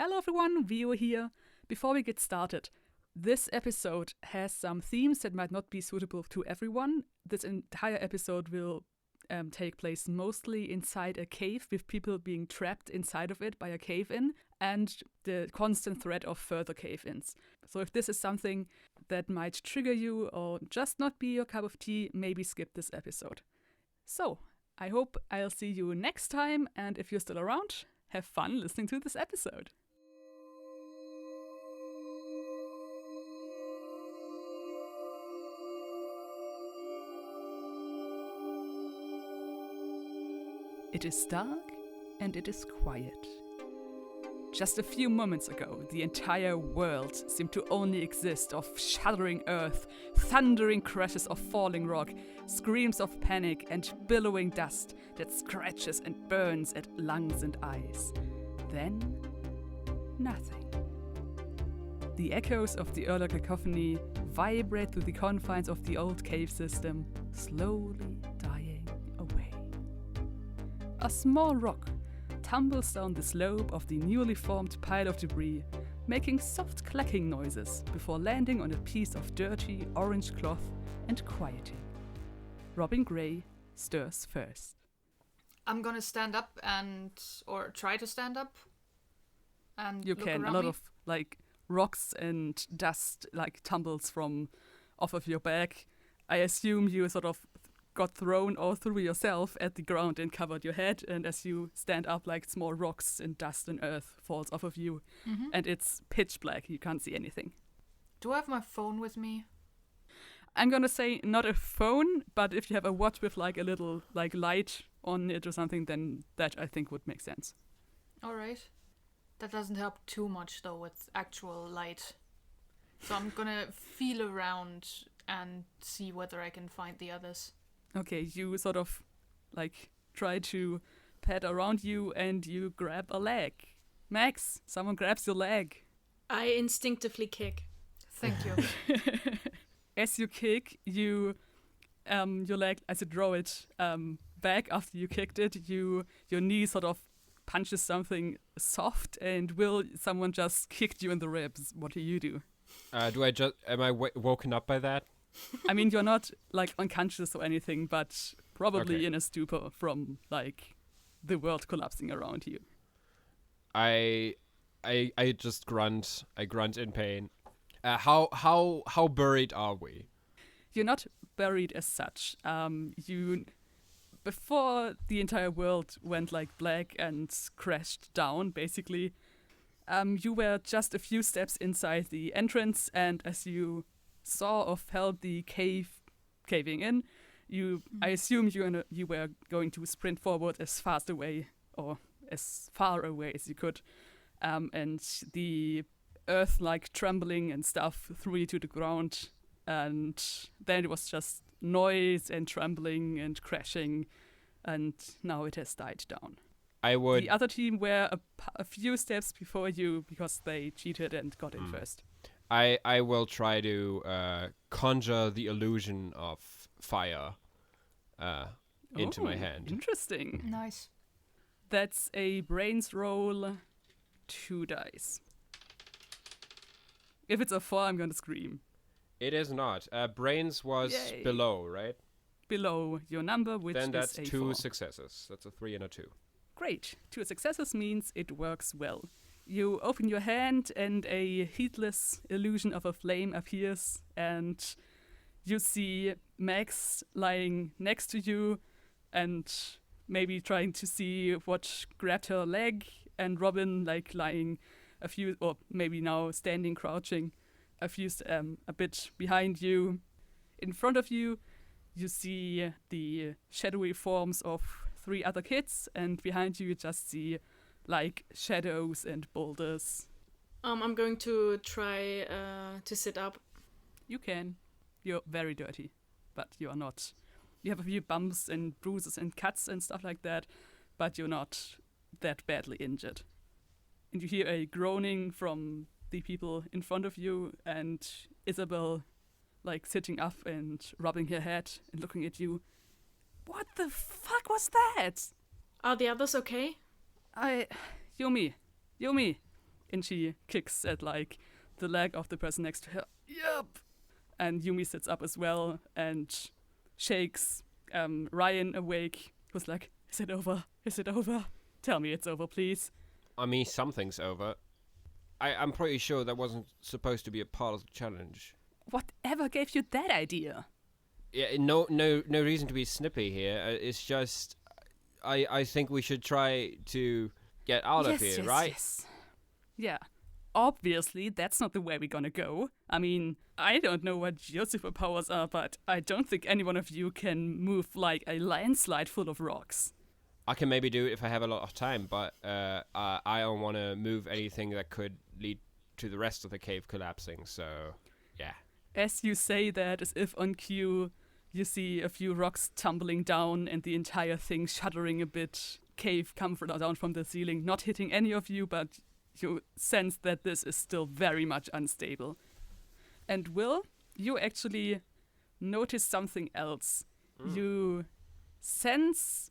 Hello everyone, Vio here. Before we get started, this episode has some themes that might not be suitable to everyone. This entire episode will take place mostly inside a cave, with people being trapped inside of it by a cave-in and the constant threat of further cave-ins. So if this is something that might trigger you or just not be your cup of tea, maybe skip this episode. So, I hope I'll see you next time, and if you're still around, have fun listening to this episode. It is dark and it is quiet. Just a few moments ago, the entire world seemed to only exist of shuddering earth, thundering crashes of falling rock, screams of panic, and billowing dust that scratches and burns at lungs and eyes. Then, nothing. The echoes of the earlier cacophony vibrate through the confines of the old cave system, slowly dying away. A small rock tumbles down the slope of the newly formed pile of debris, making soft clacking noises before landing on a piece of dirty orange cloth and quieting. Robin Gray stirs first. I'm gonna stand up or try to stand up and You look can. A around lot me. of rocks and dust tumbles off of your back. I assume you sort of got thrown all through yourself at the ground and covered your head, and as you stand up, small rocks and dust and earth falls off of you, and it's pitch black. You can't see anything. Do I have my phone with me? I'm gonna say not a phone, but if you have a watch with a little light on it or something, then that I think would make sense. All right. That doesn't help too much though with actual light. So I'm gonna feel around and see whether I can find the others. Okay, you sort of try to pat around you and you grab a leg. Max, someone grabs your leg. I instinctively kick. Thank you. As you kick, your leg, as you draw it back after you kicked it, your knee sort of punches something soft, and someone just kicked you in the ribs. What do you do? Am I woken up by that? I mean, you're not unconscious or anything, but probably Okay. in a stupor from the world collapsing around you. I just grunt. I grunt in pain. How buried are we? You're not buried as such. Before the entire world went black and crashed down, basically, you were just a few steps inside the entrance, and as you saw or felt the caving in, I assume you were going to sprint forward as fast away or as far away as you could, and the earth trembling and stuff threw you to the ground, and then it was just noise and trembling and crashing, and now it has died down. The other team were a few steps before you because they cheated and got in first. I will try to conjure the illusion of fire into my hand. Interesting. Nice. That's a brains roll, 2 dice. If it's a 4, I'm gonna scream. It is not. Brains was Yay. below, right? Below your number, which Then is that's a 2 4. successes. That's a 3 and a 2. Great. 2 successes means it works well. You open your hand and a heatless illusion of a flame appears, and you see Max lying next to you and maybe trying to see what grabbed her leg, and Robin lying a few, or maybe now standing crouching a bit behind you. In front of you, you see the shadowy forms of 3 other kids, and behind you just see shadows and boulders. I'm going to try to sit up. You can. You're very dirty, but you are not. You have a few bumps and bruises and cuts and stuff like that, but you're not that badly injured. And you hear a groaning from the people in front of you, and Isabel sitting up and rubbing her head and looking at you. What the fuck was that? Are the others okay? Yumi, And she kicks at like the leg of the person next to her. Yup. And Yumi sits up as well and shakes Ryan awake, who's like, "Is it over? Is it over? Tell me it's over, please." I mean, something's over. I'm pretty sure that wasn't supposed to be a part of the challenge. Whatever gave you that idea? Yeah, no reason to be snippy here. It's just, I think we should try to get out of here, right? Yes. Yeah. Obviously, that's not the way we're gonna go. I mean, I don't know what your superpowers are, but I don't think any one of you can move like a landslide full of rocks. I can maybe do it if I have a lot of time, but I don't want to move anything that could lead to the rest of the cave collapsing, so yeah. As you say that, as if on cue, you see a few rocks tumbling down and the entire thing shuddering a bit. Cave come down from the ceiling, not hitting any of you, but you sense that this is still very much unstable. And Will, you actually notice something else. You sense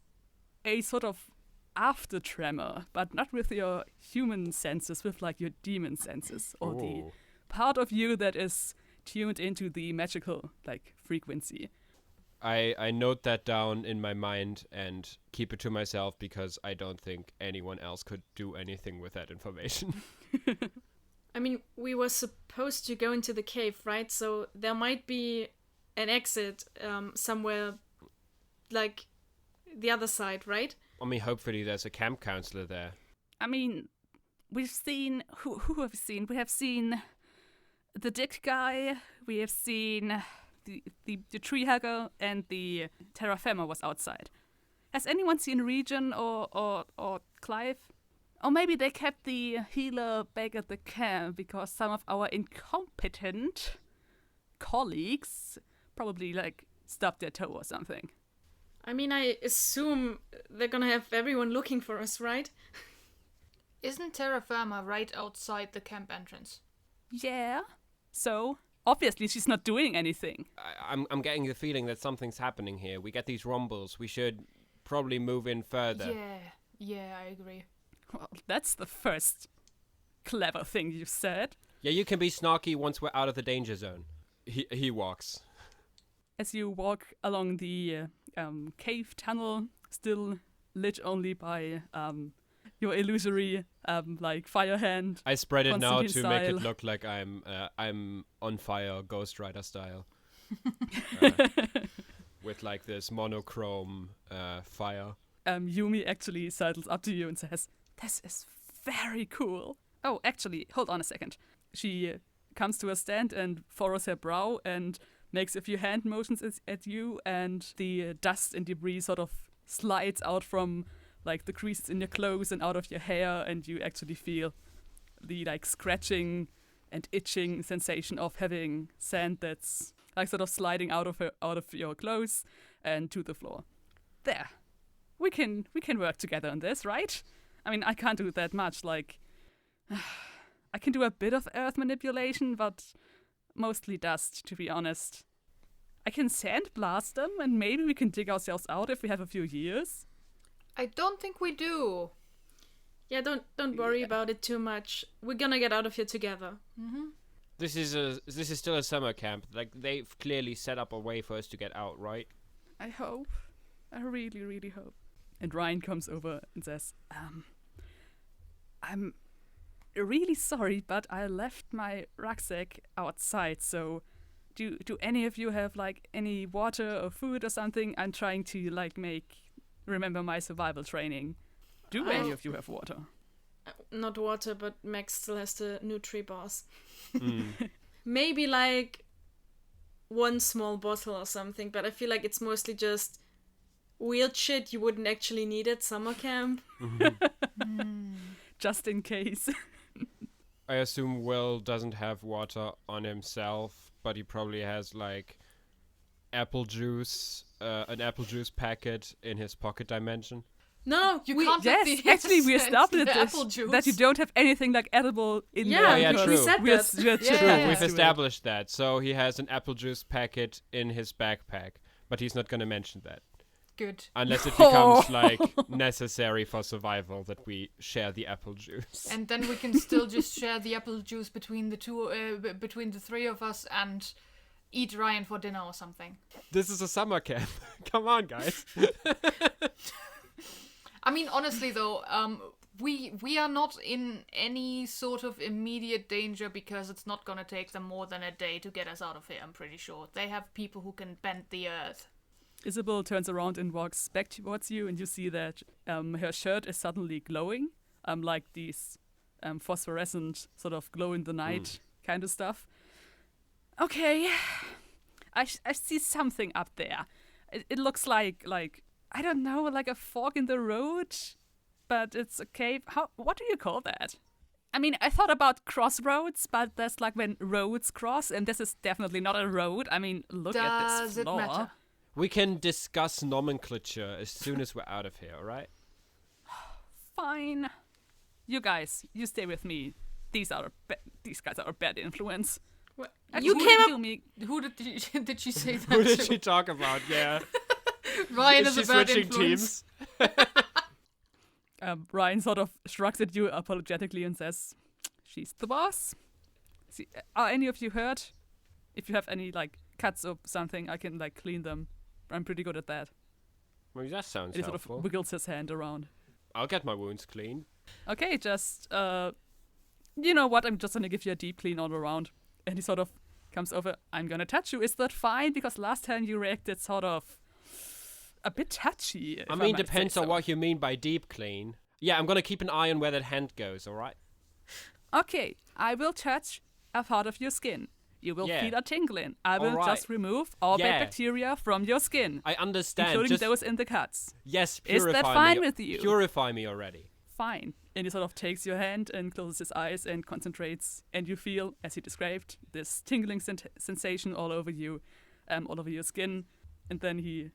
a sort of after tremor, but not with your human senses, with like your demon senses, or the part of you that is tuned into the magical like frequency. I note that down in my mind and keep it to myself because I don't think anyone else could do anything with that information. I mean, we were supposed to go into the cave, right? So there might be an exit somewhere, like the other side, right? I mean, hopefully there's a camp counselor there. I mean, we've seen... Who have we seen? We have seen the dick guy, we have seen... The tree hugger and the terraformer was outside. Has anyone seen Region or Clive? Or maybe they kept the healer back at the camp because some of our incompetent colleagues probably like stubbed their toe or something. I mean, I assume they're gonna have everyone looking for us, right? Isn't terra firma right outside the camp entrance? Yeah. So... obviously, she's not doing anything. I'm getting the feeling that something's happening here. We get these rumbles. We should probably move in further. Yeah, I agree. Well, that's the first clever thing you said. Yeah, you can be snarky once we're out of the danger zone. He walks. As you walk along the cave tunnel, still lit only by your illusory like fire hand. I spread it now to Constantine make it style. look like I'm on fire, Ghost Rider style, with like this monochrome fire. Yumi actually sidles up to you and says, "This is very cool." Oh, actually, hold on a second. She comes to a stand and furrows her brow and makes a few hand motions at you, and the dust and debris sort of slides out from like the creases in your clothes and out of your hair, and you actually feel the like scratching and itching sensation of having sand that's like sort of sliding out of your clothes and to the floor. There. We can work together on this, right? I mean, I can't do that much, like I can do a bit of earth manipulation, but mostly dust, to be honest. I can sandblast them, and maybe we can dig ourselves out if we have a few years. I don't think we do. Yeah, don't worry about it too much. We're gonna get out of here together. Mm-hmm. This is still a summer camp. Like, they've clearly set up a way for us to get out, right? I hope. I really, really hope. And Ryan comes over and says, I'm really sorry, but I left my rucksack outside, so do any of you have like any water or food or something? I'm trying to like remember my survival training. Do any of you have water? Not water, but Max still has the Nutri bars. Maybe like one small bottle or something, but I feel like it's mostly just weird shit you wouldn't actually need at summer camp. Just in case. I assume Will doesn't have water on himself, but he probably has like apple juice, an apple juice packet in his pocket dimension. No, You we, can't let the Actually, we essence established the apple juice. that you don't have anything like edible in Yeah, there. yeah, because true. we said we're- that. we're Yeah. chipped True, next We've to it. established that. So he has an apple juice packet in his backpack, but he's not going to mention that. Good. Unless it becomes like necessary for survival that we share the apple juice. And then we can still just share the apple juice between the three of us and eat Ryan for dinner or something. This is a summer camp. Come on, guys. I mean, honestly though, we are not in any sort of immediate danger because it's not gonna take them more than a day to get us out of here, I'm pretty sure. They have people who can bend the earth. Isabel turns around and walks back towards you, and you see that her shirt is suddenly glowing, like these phosphorescent sort of glow in the night kind of stuff. Okay, I see something up there. It looks like I don't know, like a fork in the road, but it's a cave. What do you call that? I mean, I thought about crossroads, but that's like when roads cross, and this is definitely not a road. I mean, look at this floor. Does it matter? We can discuss nomenclature as soon as we're out of here, alright? Fine. You guys, you stay with me. These guys are a bad influence. What? Actually, You came kill up. me. Who did she say that Who did to? she talk about? Yeah. Ryan Is is she a bad switching influence. teams? Ryan sort of shrugs at you apologetically and says, "She's the boss." See, are any of you hurt? If you have any like cuts or something, I can like clean them. I'm pretty good at that. Well, that sounds And he sort helpful. of wiggles his hand around. I'll get my wounds clean. Okay, just you know what? I'm just gonna give you a deep clean all around. And he sort of comes over. I'm gonna touch you. Is that fine? Because last time you reacted sort of a bit touchy. If I mean, might say depends on so. what you mean by deep clean. Yeah, I'm gonna keep an eye on where that hand goes, alright? Okay, I will touch a part of your skin. You will Yeah. feel a tingling. I will Alright. just remove all Yeah. bad bacteria from your skin, I understand. including Just, those in the cuts. yes, Is purify that fine me. with you? Purify me already. Fine. And he sort of takes your hand and closes his eyes and concentrates. And you feel, as he described, this tingling sensation all over you, all over your skin. And then he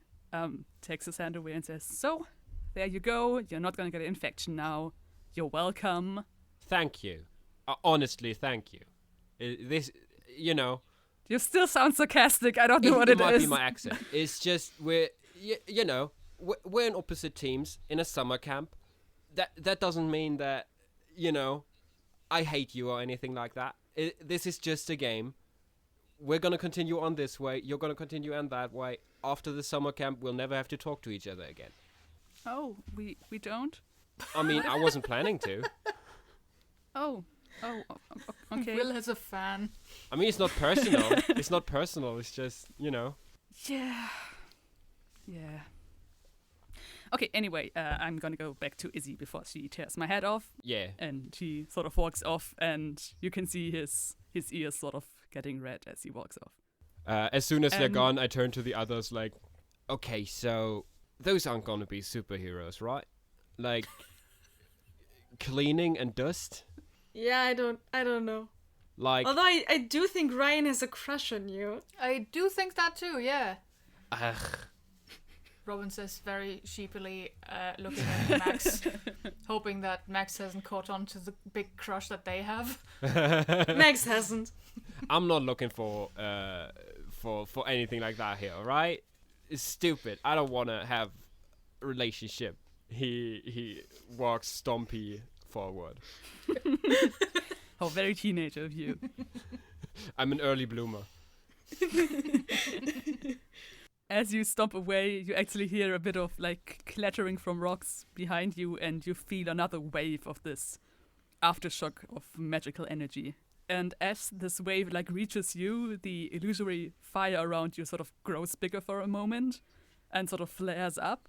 takes his hand away and says, "So, there you go. You're not going to get an infection now. You're welcome." Thank you. Honestly, thank you. This, you know, You still sound sarcastic. I don't know what it might is. be my accent. It's just we're in opposite teams in a summer camp. That doesn't mean that I hate you or anything like that. This is just a game. We're gonna continue on this way. You're gonna continue on that way. After the summer camp, we'll never have to talk to each other again. Oh, we don't? I mean, I wasn't planning to. Oh, okay. Will has a fan. I mean, it's not personal. It's not personal. It's just, Yeah. Okay, anyway, I'm gonna go back to Izzy before she tears my head off. Yeah. And he sort of walks off, and you can see his ears sort of getting red as he walks off. As soon as they're And- gone, I turn to the others like, okay, so those aren't gonna be superheroes, right? Like, cleaning and dust? Yeah, I don't know. Like, Although I do think Ryan has a crush on you. I do think that too, yeah. ugh. Robin says very sheepily, looking at Max, hoping that Max hasn't caught on to the big crush that they have. Max hasn't. I'm not looking for anything like that here, alright? It's stupid. I don't wanna have a relationship. He walks stompy forward. How very teenager of you. I'm an early bloomer. As you stomp away, you actually hear a bit of like clattering from rocks behind you, and you feel another wave of this aftershock of magical energy. And as this wave like reaches you, the illusory fire around you sort of grows bigger for a moment and sort of flares up.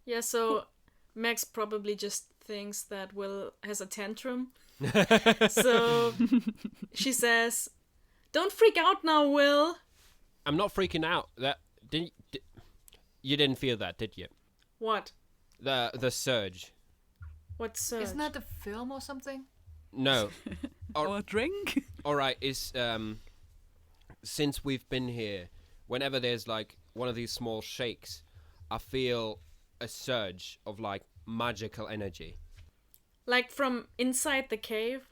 Yeah, so Max probably just thinks that Will has a tantrum. So she says, "Don't freak out now, Will." I'm not freaking out. You didn't feel that, did you? What? The surge. What surge? Isn't that a film or something? No. Or a drink? Alright, it's since we've been here, whenever there's like one of these small shakes, I feel a surge of like magical energy. Like from inside the cave?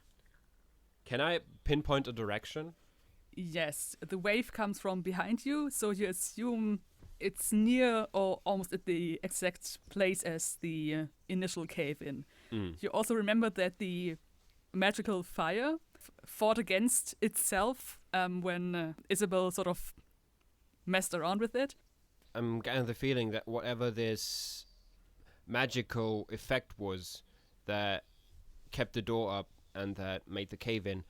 Can I pinpoint a direction? Yes, the wave comes from behind you, so you assume It's near or almost at the exact place as the initial cave-in. You also remember that the magical fire fought against itself when Isabel sort of messed around with it. I'm getting the feeling that whatever this magical effect was that kept the door up and that made the cave in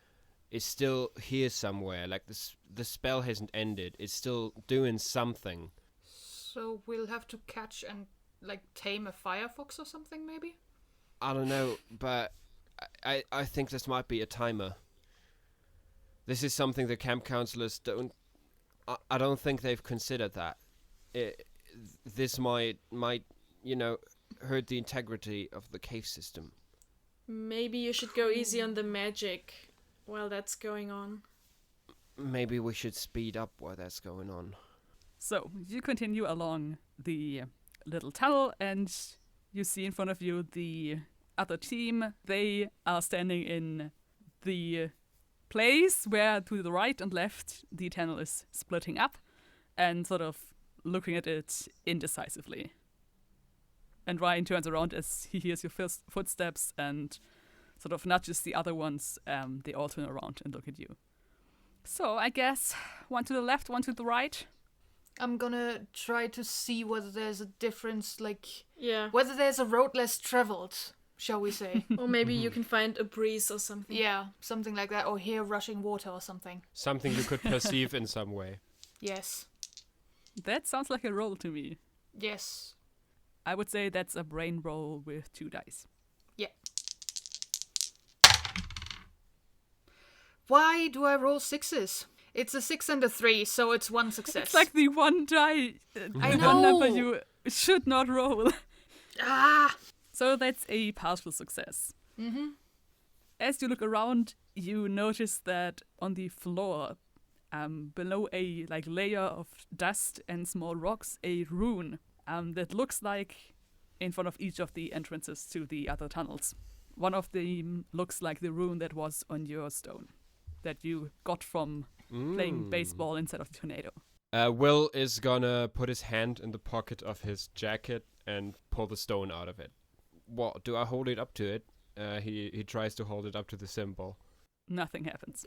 is still here somewhere. Like the spell hasn't ended. It's still doing something. So we'll have to catch and like tame a firefox or something, maybe? I don't know, but I think this might be a timer. This is something the camp counselors don't... I don't think they've considered that. This might hurt the integrity of the cave system. Maybe you should go easy on the magic while that's going on. Maybe we should speed up while that's going on. So you continue along the little tunnel and you see in front of you the other team. They are standing in the place where to the right and left the tunnel is splitting up and sort of looking at it indecisively. And Ryan turns around as he hears your first footsteps and sort of nudges the other ones. They all turn around and look at you. So I guess one to the left, one to the right. I'm gonna try to see whether there's a difference, like... Yeah. Whether there's a road less traveled, shall we say. Or maybe you can find a breeze or something. Yeah, something like that. Or hear rushing water or something. Something you could perceive in some way. Yes. That sounds like a roll to me. Yes. I would say that's a brain roll with 2 dice. Yeah. Why do I roll 6s? It's a 6 and a 3, so it's 1 success. It's like the one die, I one number know. you should not roll. Ah! So that's a partial success. Mm-hmm. As you look around, you notice that on the floor, below a layer of dust and small rocks, a rune that looks like in front of each of the entrances to the other tunnels. One of them looks like the rune that was on your stone, that you got from playing baseball instead of the tornado. Will is gonna put his hand in the pocket of his jacket and pull the stone out of it. What, do I hold it up to it? He tries to hold it up to the symbol. Nothing happens.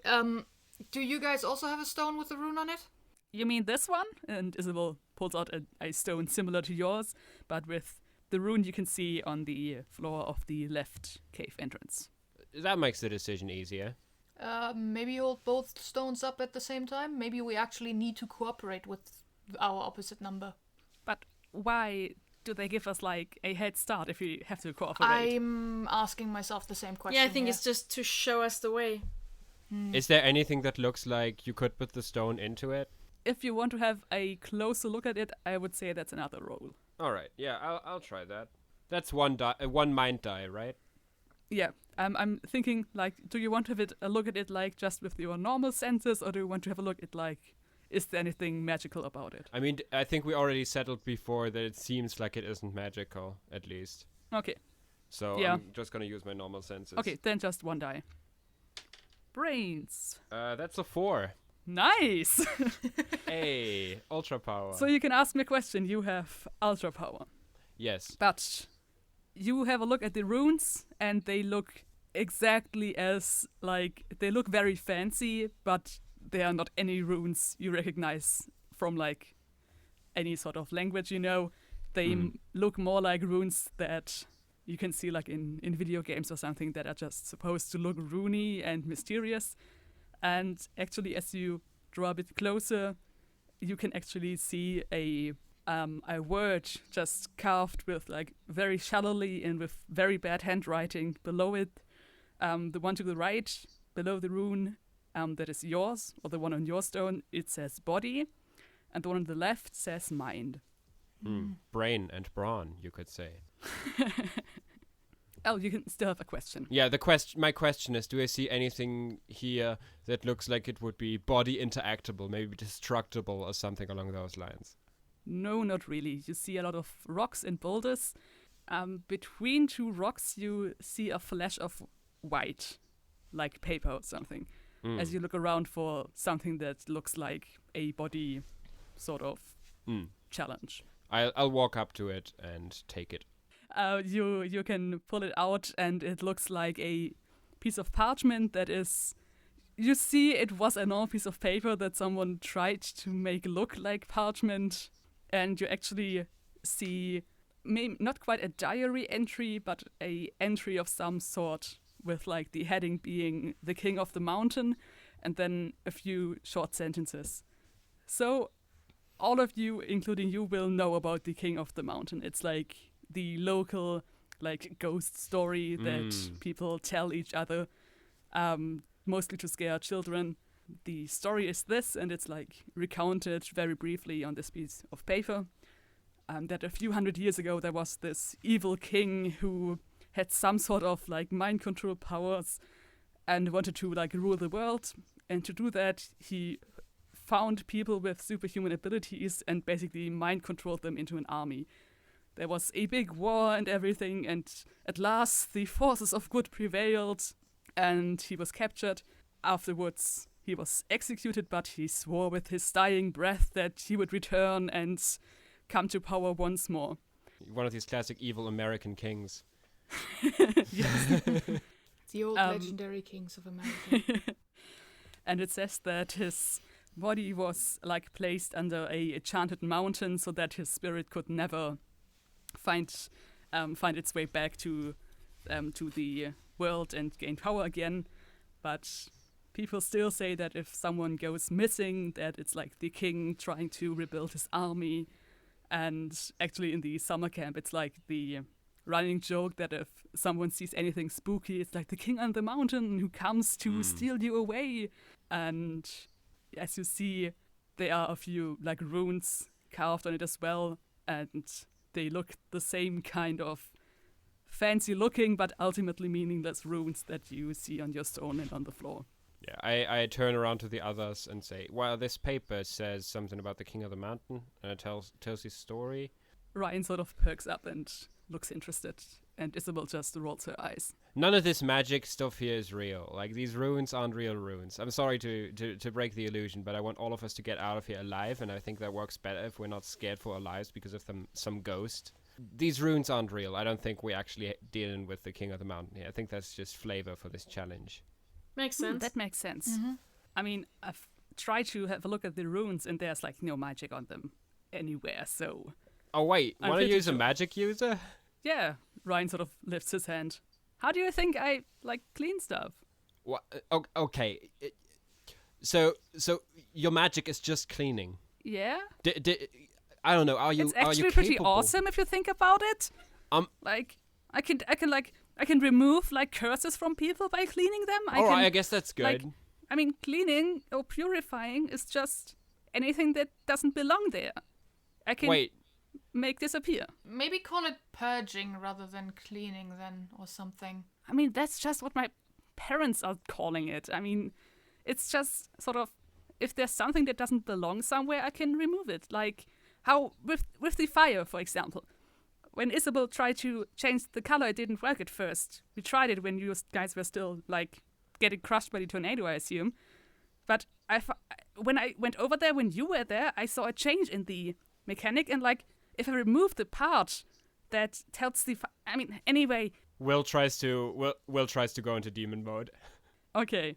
Do you guys also have a stone with a rune on it? You mean this one? And Isabel pulls out a stone similar to yours, but with the rune you can see on the floor of the left cave entrance. That makes the decision easier. Maybe hold both stones up at the same time? Maybe we actually need to cooperate with our opposite number. But why do they give us a head start if we have to cooperate? I'm asking myself the same question. Yeah, I think it's just to show us the way. Is there anything that looks like you could put the stone into it? If you want to have a closer look at it, I would say that's another roll. All right, yeah, I'll try that. That's one mind die, right? Yeah, I'm thinking do you want to have a look at it just with your normal senses, or do you want to have a look at is there anything magical about it? I mean, I think we already settled before that it seems like it isn't magical, at least. Okay. So yeah. I'm just gonna use my normal senses. Okay, then just 1 die. Brains. That's a 4. Nice! Hey, ultra power. So you can ask me a question. You have ultra power. Yes. But you have a look at the runes, and they look exactly as, they look very fancy, but they are not any runes you recognize from, any sort of language, They look more like runes that you can see, in video games or something, that are just supposed to look runey and mysterious. And actually, as you draw a bit closer, you can actually see a word just carved with very shallowly and with very bad handwriting below it. The one to the right, below the rune, that is yours, or the one on your stone, it says body, and the one on the left says mind. Brain and brawn, you could say. Oh, you can still have a question. Yeah, my question is, do I see anything here that looks like it would be body interactable, maybe destructible or something along those lines? No, not really. You see a lot of rocks and boulders. Between 2 rocks, you see a flash of white, like paper or something, as you look around for something that looks like a body, sort of. challenge. I'll walk up to it and take it. You can pull it out, and it looks like a piece of parchment that is. You see, it was a normal piece of paper that someone tried to make look like parchment, and you actually see maybe not quite a diary entry, but a entry of some sort with like the heading being the king of the mountain, and then a few short sentences. So all of you, including you, will know about the king of the mountain. It's like the local like ghost story that people tell each other, mostly to scare children. The story is this, and it's like recounted very briefly on this piece of paper. That a few hundred years ago there was this evil king who had some sort of like mind control powers and wanted to like rule the world. And to do that, he found people with superhuman abilities and basically mind controlled them into an army. There was a big war and everything, and at last the forces of good prevailed, and he was captured. Afterwards, he was executed, but he swore with his dying breath that he would return and come to power once more. One of these classic evil American kings. Yes. The old legendary kings of America. And it says that his body was like placed under a enchanted mountain so that his spirit could never find its way back to the world and gain power again. But people still say that if someone goes missing, that it's like the king trying to rebuild his army. And actually in the summer camp, it's like the running joke that if someone sees anything spooky, it's like the king on the mountain who comes to steal you away. And as you see, there are a few like runes carved on it as well, and they look the same kind of fancy looking but ultimately meaningless runes that you see on your stone and on the floor. Yeah, I turn around to the others and say, well, this paper says something about the king of the mountain, and it tells his story. Ryan sort of perks up and looks interested, and Isabel just rolls her eyes. None of this magic stuff here is real. Like, these runes aren't real runes. I'm sorry to break the illusion, but I want all of us to get out of here alive, and I think that works better if we're not scared for our lives because of some ghost. These runes aren't real. I don't think we're actually dealing with the king of the mountain here. I think that's just flavor for this challenge. Makes sense. That makes sense. Mm-hmm. I mean, I've tried to have a look at the runes, and there's like no magic on them anywhere, so... Oh, wait. Want to use a magic user? Yeah. Ryan sort of lifts his hand. How do you think I, like, clean stuff? What? Okay. So your magic is just cleaning? Yeah? I don't know. Are you It's actually capable? pretty awesome if you think about it. Like, I can remove, like, curses from people by cleaning them. Alright, I guess that's good. Like, I mean, cleaning or purifying is just anything that doesn't belong there. I can make disappear. Maybe call it purging rather than cleaning then, or something. I mean, that's just what my parents are calling it. I mean, it's just sort of, if there's something that doesn't belong somewhere, I can remove it. Like, how, with the fire, for example. When Isabel tried to change the color, it didn't work at first. We tried it when you guys were still, like, getting crushed by the tornado, I assume. But when I went over there, when you were there, I saw a change in the mechanic, and, like, if I remove the part that tells the... I mean, anyway... Will tries to go into demon mode. Okay.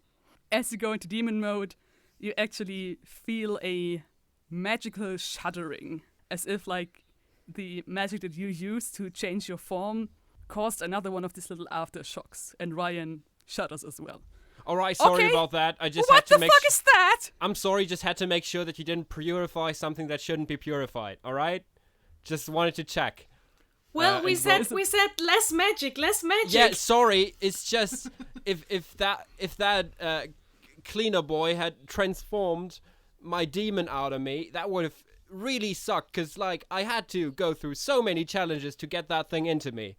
As you go into demon mode, you actually feel a magical shuddering. As if, like, the magic that you used to change your form caused another one of these little aftershocks. And Ryan shudders as well. Alright, sorry about that. I just had to make... What the fuck is that? I'm sorry, just had to make sure that you didn't purify something that shouldn't be purified, alright? Just wanted to check. Well, we said less magic. Yeah, sorry. It's just if that cleaner boy had transformed my demon out of me, that would have really sucked. Cause like I had to go through so many challenges to get that thing into me.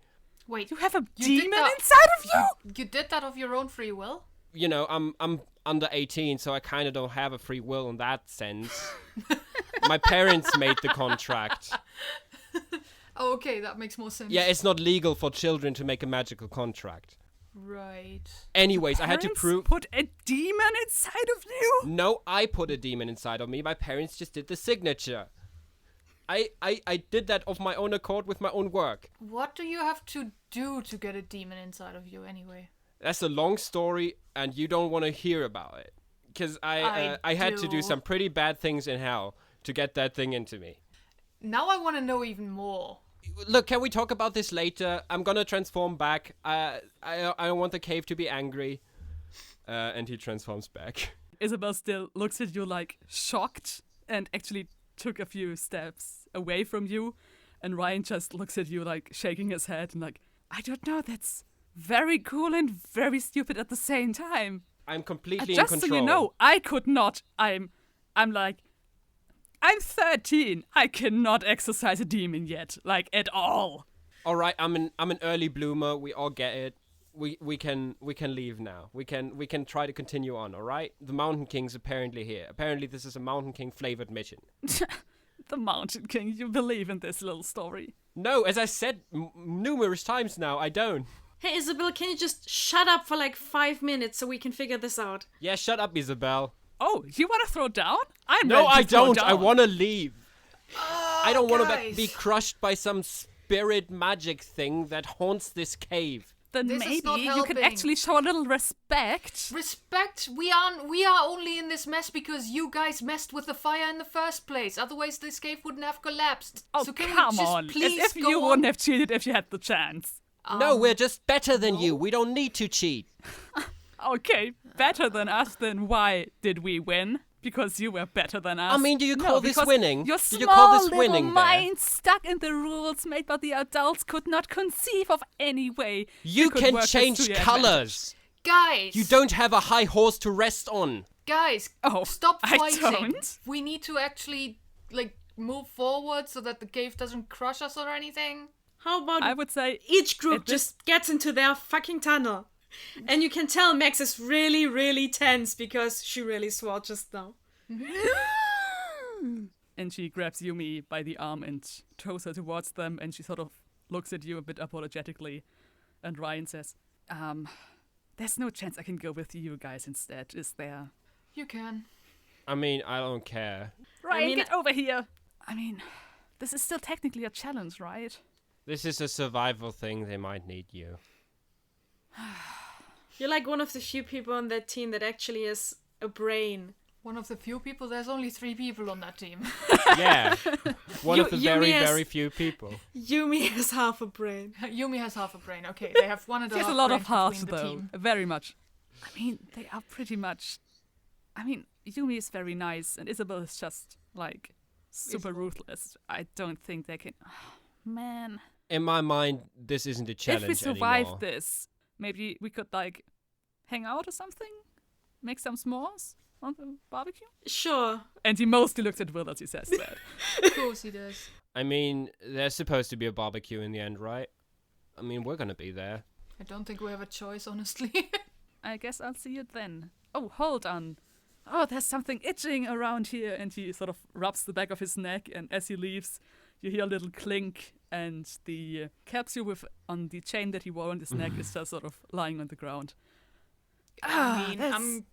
Wait, you have a demon inside of you? You did that of your own free will? You know, I'm under 18, so I kind of don't have a free will in that sense. My parents made the contract. Oh, okay, that makes more sense. Yeah, it's not legal for children to make a magical contract. Right. Anyways, I had to prove... put a demon inside of you? No, I put a demon inside of me. My parents just did the signature. I did that of my own accord with my own work. What do you have to do to get a demon inside of you anyway? That's a long story, and you don't want to hear about it. Because I had to do some pretty bad things in hell to get that thing into me. Now I want to know even more. Look, can we talk about this later? I'm gonna transform back. I want the cave to be angry. And he transforms back. Isabel still looks at you like shocked and actually took a few steps away from you. And Ryan just looks at you like shaking his head and like, I don't know, that's very cool and very stupid at the same time. I'm completely in just control. so you know, I could not. I'm 13. I cannot exercise a demon yet, like at all. All right, I'm an early bloomer. We all get it. We can leave now. We can try to continue on. All right. The Mountain King's apparently here. Apparently, this is a Mountain King flavored mission. The Mountain King. You believe in this little story? No, as I said numerous times now, I don't. Hey, Isabel, can you just shut up for like 5 minutes so we can figure this out? Yeah, shut up, Isabel. Oh, you want to throw down? No, I don't. Down. I want to leave. I don't want to guys. be crushed by some spirit magic thing that haunts this cave. Then This is not maybe you can helping. actually show a little respect. Respect? We are only in this mess because you guys messed with the fire in the first place. Otherwise, this cave wouldn't have collapsed. Oh, so can come we just on. please As if go you on? wouldn't have cheated if you had the chance. No, we're just better than you. We don't need to cheat. Okay, better than us, then why did we win? Because you were better than us. I mean, do you call this because winning? Your Do small you call this little winning there? mind stuck in the rules made by the adults could not conceive of any way. You could can work this change to your colors. Guys! You don't have a high horse to rest on. Guys, Oh, stop I fighting. don't. We need to actually, move forward so that the cave doesn't crush us or anything. How about I would say each group at this- just gets into their fucking tunnel? And you can tell Max is really, really tense because she really swore just now. And she grabs Yumi by the arm and throws her towards them, and she sort of looks at you a bit apologetically. And Ryan says, there's no chance I can go with you guys instead, is there? You can. I mean, I don't care. Ryan, get over here! I mean, this is still technically a challenge, right? This is a survival thing. They might need you. You're like one of the few people on that team that actually has a brain. One of the few people. There's only 3 people on that team. Yeah. One of the Yumi has- very few people. Yumi has half a brain. Yumi has half a brain. Okay, they have one and a There's half a lot brains of hearts, between the though. team. Very much. I mean, they are pretty much... I mean, Yumi is very nice, and Isabel is just, super ruthless. I don't think they can... man. In my mind, this isn't a challenge If we survive anymore. this, maybe we could, hang out or something? Make some s'mores on the barbecue? Sure. And he mostly looks at Will as he says that. Of course he does. I mean, there's supposed to be a barbecue in the end, right? I mean, we're gonna be there. I don't think we have a choice, honestly. I guess I'll see you then. Oh, hold on. Oh, there's something itching around here. And he sort of rubs the back of his neck, and as he leaves, you hear a little clink, and the capsule on the chain that he wore on his neck is just sort of lying on the ground. I mean, that's- I'm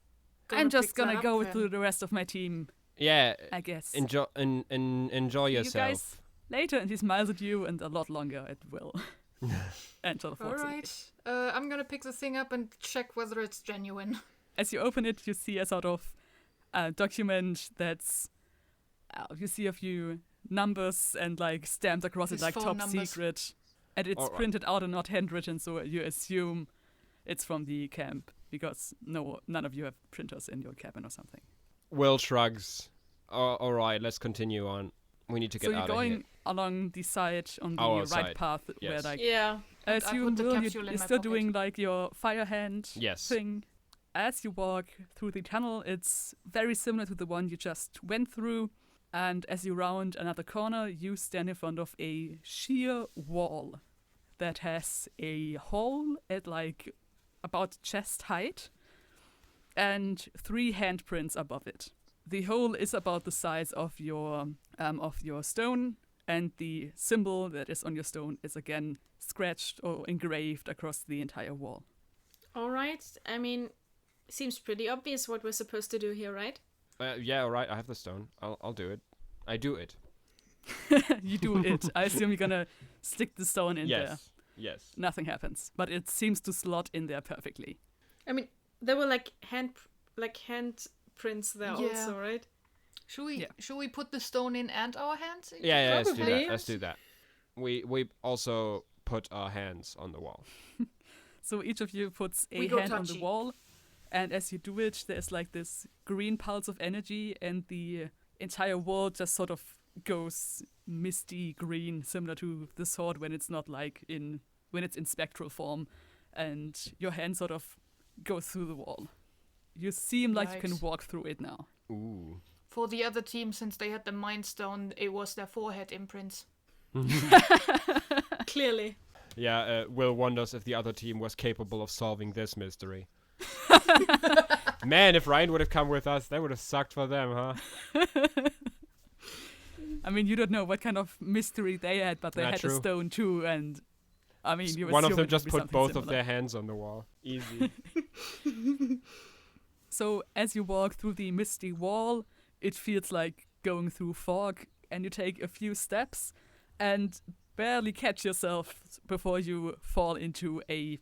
I'm just pick that gonna up go then. through the rest of my team, Yeah. I guess. Enjoy See yourself. you guys later, and he smiles at you and a lot longer at Will. And sort of All walks away. right. I'm gonna pick the thing up and check whether it's genuine. As you open it, you see a sort of document that's... you see a few numbers and stamped across His it phone top numbers. secret. And it's Alright. printed out and not handwritten, so you assume it's from the camp. Because none of you have printers in your cabin or something. Will shrugs. All right, let's continue on. We need to get So you're out of going here. along the side on the Our right side, path yes. where Yeah. I And I assume put the Will, capsule in you're my still pocket. doing your fire hand Yes. thing. As you walk through the tunnel, it's very similar to the one you just went through. And as you round another corner, you stand in front of a sheer wall that has a hole at about chest height and 3 handprints above it. The hole is about the size of your stone, and the symbol that is on your stone is again scratched or engraved across the entire wall. All right. I mean, seems pretty obvious what we're supposed to do here, right? Yeah, all right. I have the stone. I'll do it. I do it. You do it. I assume you're gonna stick the stone in there. Yes. Nothing happens, but it seems to slot in there perfectly. I mean, there were like handprints there also, right? Should we put the stone in and our hands? Yeah, let's do Probably. that. Let's do that. We also put our hands on the wall. So each of you puts a We go hand on the touchy. wall, and as you do it, there's like this green pulse of energy, and the entire wall just sort of goes misty green, similar to the sword when it's not like when it's in spectral form, and your hand sort of goes through the wall. You seem like you can Yikes. walk through it now. Ooh. For the other team, since they had the Mind Stone, it was their forehead imprints. Clearly. Yeah, Will wonders if the other team was capable of solving this mystery. Man, if Ryan would have come with us, that would have sucked for them, huh? I mean, you don't know what kind of mystery they had, but they Yeah, had true. a stone too, and I mean, you One of assume them it just would be put something both of similar. their hands on the wall. Easy. So as you walk through the misty wall, it feels like going through fog, and you take a few steps and barely catch yourself before you fall into a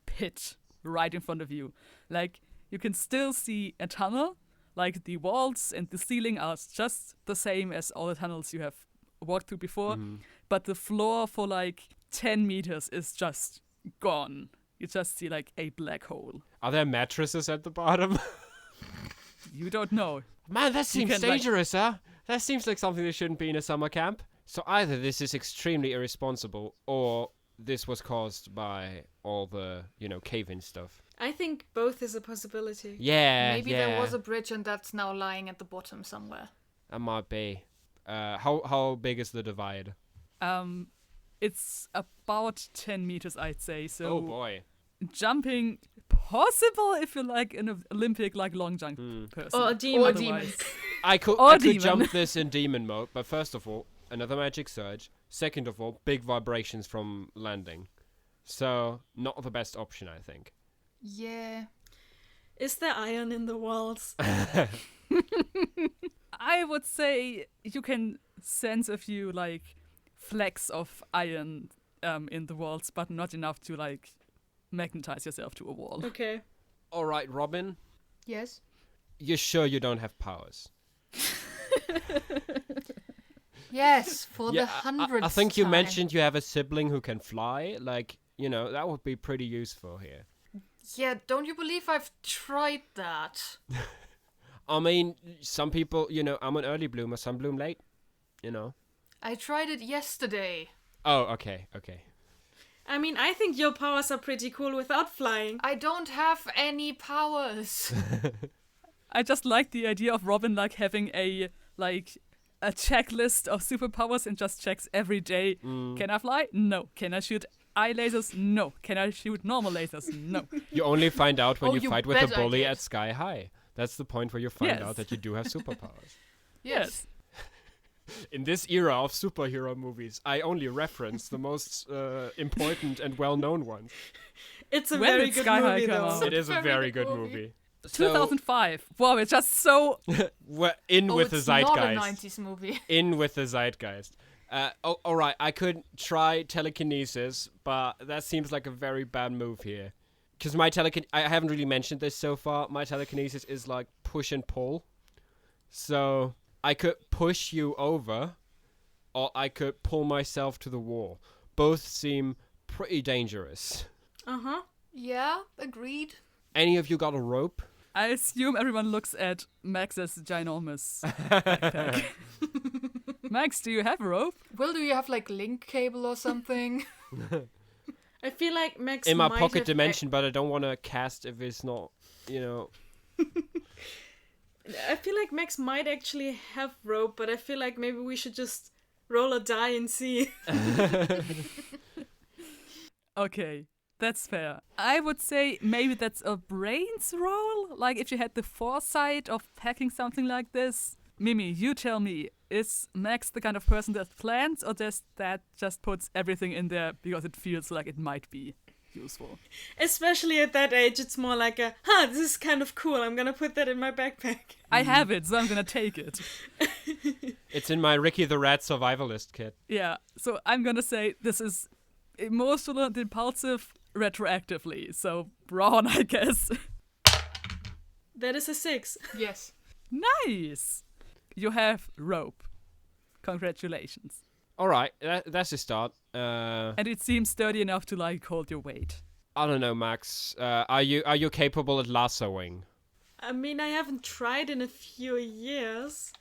pit right in front of you. Like, you can still see a tunnel, like the walls and the ceiling are just the same as all the tunnels you have walked through before, but the floor for like 10 meters is just gone. You just see like a black hole. Are there mattresses at the bottom? You don't know. Man, that seems can, like- dangerous, huh? That seems like something that shouldn't be in a summer camp. So either this is extremely irresponsible, or this was caused by all the, cave-in stuff. I think both is a possibility. Yeah, Maybe there was a bridge and that's now lying at the bottom somewhere. That might be. How big is the divide? It's about 10 meters, I'd say. So Oh boy. jumping possible if you're like an Olympic long jump person. Or a demon. Or Otherwise- I could demon. jump this in demon mode, but first of all, another magic surge. Second of all, big vibrations from landing. So, not the best option, I think. Yeah. Is there iron in the walls? I would say you can sense a few flecks of iron in the walls, but not enough to magnetize yourself to a wall. Okay. All right, Robin, Yes. you're sure you don't have powers? Yes, for Yeah, the hundredth I think you time. mentioned you have a sibling who can fly. That would be pretty useful here. Yeah, don't you believe I've tried that? I mean, some people, I'm an early bloomer, some bloom late, I tried it yesterday. Oh, okay. I mean, I think your powers are pretty cool without flying. I don't have any powers. I just like the idea of Robin having a checklist of superpowers and just checks every day. Can I fly? No. Can I shoot eye lasers? No. Can I shoot normal lasers? No. You only find out when Oh, you you fight with a bet I bully did. at Sky High. That's the point where you find Yes. out that you do have superpowers. Yes. In this era of superhero movies, I only reference the most important and well-known ones. It's a When very did good Sky High movie, come though. out? It is a Very very good good movie. movie. 2005. Wow, it's just so... We're in Oh, with the it's not a zeitgeist. 90s movie. In with the zeitgeist. All right, I could try telekinesis, but that seems like a very bad move here. Because I haven't really mentioned this so far. My telekinesis is like push and pull. So I could push you over, or I could pull myself to the wall. Both seem pretty dangerous. Uh-huh. Yeah, agreed. Any of you got a rope? I assume everyone looks at Max's ginormous backpack. Max, do you have a rope? Will, do you have link cable or something? I feel like Max In my might pocket have dimension, but I don't want to cast if it's not, I feel like Max might actually have rope, but I feel like maybe we should just roll a die and see. Okay, that's fair. I would say maybe that's a brains roll. Like if you had the foresight of packing something like this. Mimi, you tell me, is Max the kind of person that plans, or that just puts everything in there because it feels like it might be useful? Especially at that age, it's more like this is kind of cool. I'm gonna put that in my backpack. I have it, so I'm gonna take it. It's in my Ricky the Rat survivalist kit. Yeah, so I'm gonna say this is emotional and impulsive retroactively. So Braun, I guess. That is a 6. Yes. Nice! You have rope. Congratulations. All right, that's a start. And it seems sturdy enough to like hold your weight. I don't know, Max. Are you capable at lassoing? I mean, I haven't tried in a few years.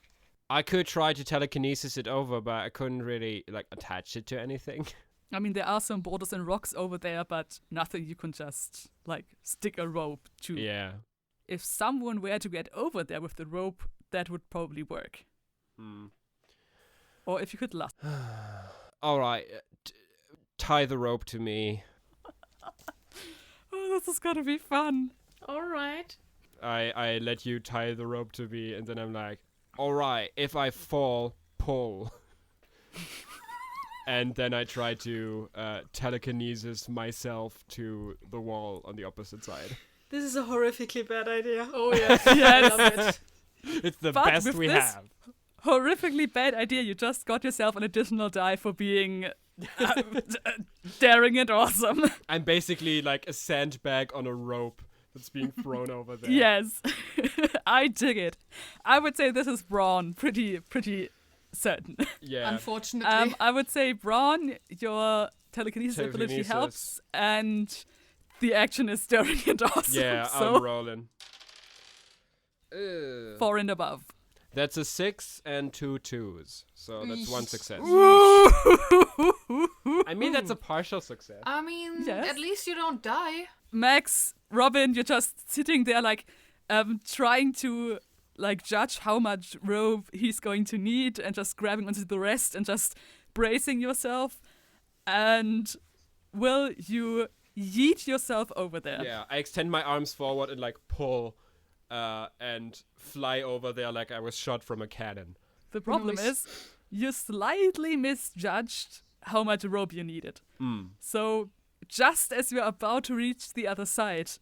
I could try to telekinesis it over, but I couldn't really like attach it to anything. I mean, there are some boulders and rocks over there, but nothing you can just like stick a rope to. Yeah. If someone were to get over there with the rope, that would probably work. Or if you could lasso. All right, tie the rope to me. Oh, this is gonna be fun. All right. I let you tie the rope to me, and then I'm like, all right, if I fall, pull. And then I try to telekinesis myself to the wall on the opposite side. This is a horrifically bad idea. Oh, yes. Yes. I love it. It's the But best with we this- have. Horrifically bad idea. You just got yourself an additional die for being daring and awesome. I'm basically like a sandbag on a rope that's being thrown over there. Yes. I dig it. I would say this is Braun. Pretty certain. Yeah. Unfortunately. I would say Braun, your telekinesis ability Telekinesis. helps, and the action is daring and awesome. Yeah, so I'm rolling. 4 and above. That's a 6 and 2 2s. So that's 1 success. I mean, that's a partial success. I mean, Yes. at least you don't die. Max, Robin, you're just sitting there like trying to like judge how much rope he's going to need and just grabbing onto the rest and just bracing yourself. And will you yeet yourself over there? Yeah, I extend my arms forward and like pull and fly over there like I was shot from a cannon. The problem Nice. is you slightly misjudged how much rope you needed. So just as you're about to reach the other side,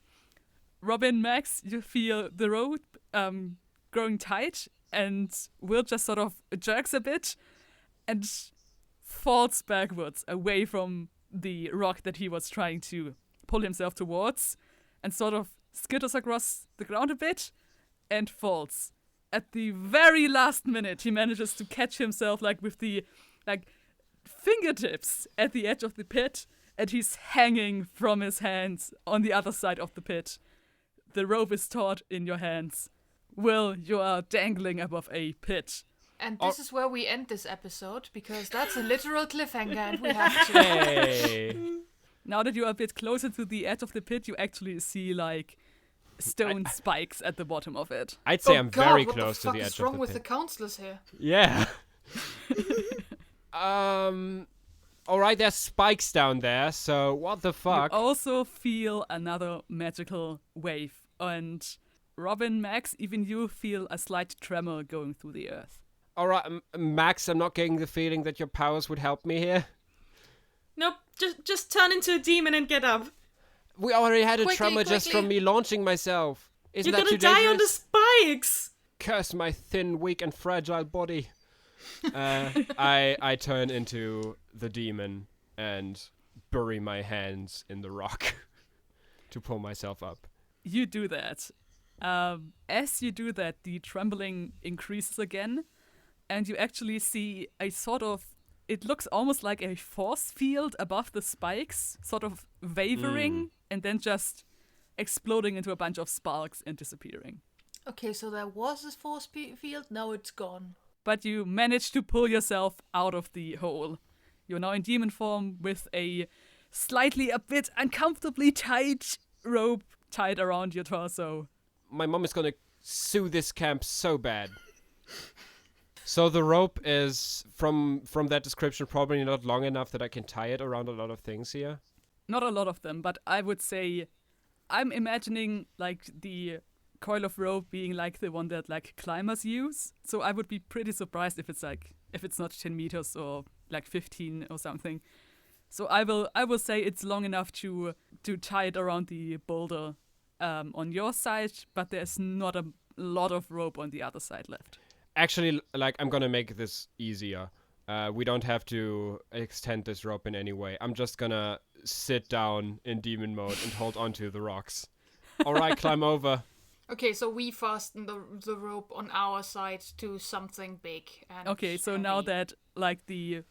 Robin, Max, you feel the rope growing tight, and Will just sort of jerks a bit and falls backwards away from the rock that he was trying to pull himself towards, and sort of skitters across the ground a bit and falls. At the very last minute, he manages to catch himself like with the fingertips at the edge of the pit, and he's hanging from his hands on the other side of the pit. The rope is taut in your hands. Will, you are dangling above a pit. And this is where we end this episode, because that's a literal cliffhanger and we have to. Hey. Now that you are a bit closer to the edge of the pit, you actually see like stone spikes at the bottom of it. I'd say Oh I'm God, very what close to the fuck edge is wrong of the with pit. the counselors here? Yeah. All right, there's spikes down there. So what the fuck? You also feel another magical wave, and Robin, Max, even you feel a slight tremor going through the earth. All right, Max, I'm not getting the feeling that your powers would help me here. Nope, just turn into a demon and get up. We already had a Quickly, tremor just from quickly. me launching myself. Isn't You're that gonna too die on the dangerous? spikes. Curse my thin, weak, and fragile body. I turn into the demon and bury my hands in the rock to pull myself up. You do that. As you do that, the trembling increases again, and you actually see a sort of, it looks almost like a force field above the spikes, sort of wavering, and then just exploding into a bunch of sparks and disappearing. Okay, so there was a force field, now it's gone. But you manage to pull yourself out of the hole. You're now in demon form with a slightly a bit uncomfortably tight rope tied around your torso. My mom is gonna sue this camp so bad. So the rope is, from that description, probably not long enough that I can tie it around a lot of things here. Not a lot of them, but I would say I'm imagining like the coil of rope being like the one that like climbers use. So I would be pretty surprised if it's not 10 meters or like 15 or something. So I will say it's long enough to tie it around the boulder on your side, but there's not a lot of rope on the other side left. Actually, like, I'm gonna make this easier. We don't have to extend this rope in any way. I'm just gonna sit down in demon mode and hold onto the rocks. All right, climb over. Okay, so we fasten the rope on our side to something big. And Okay, so heavy. now that like the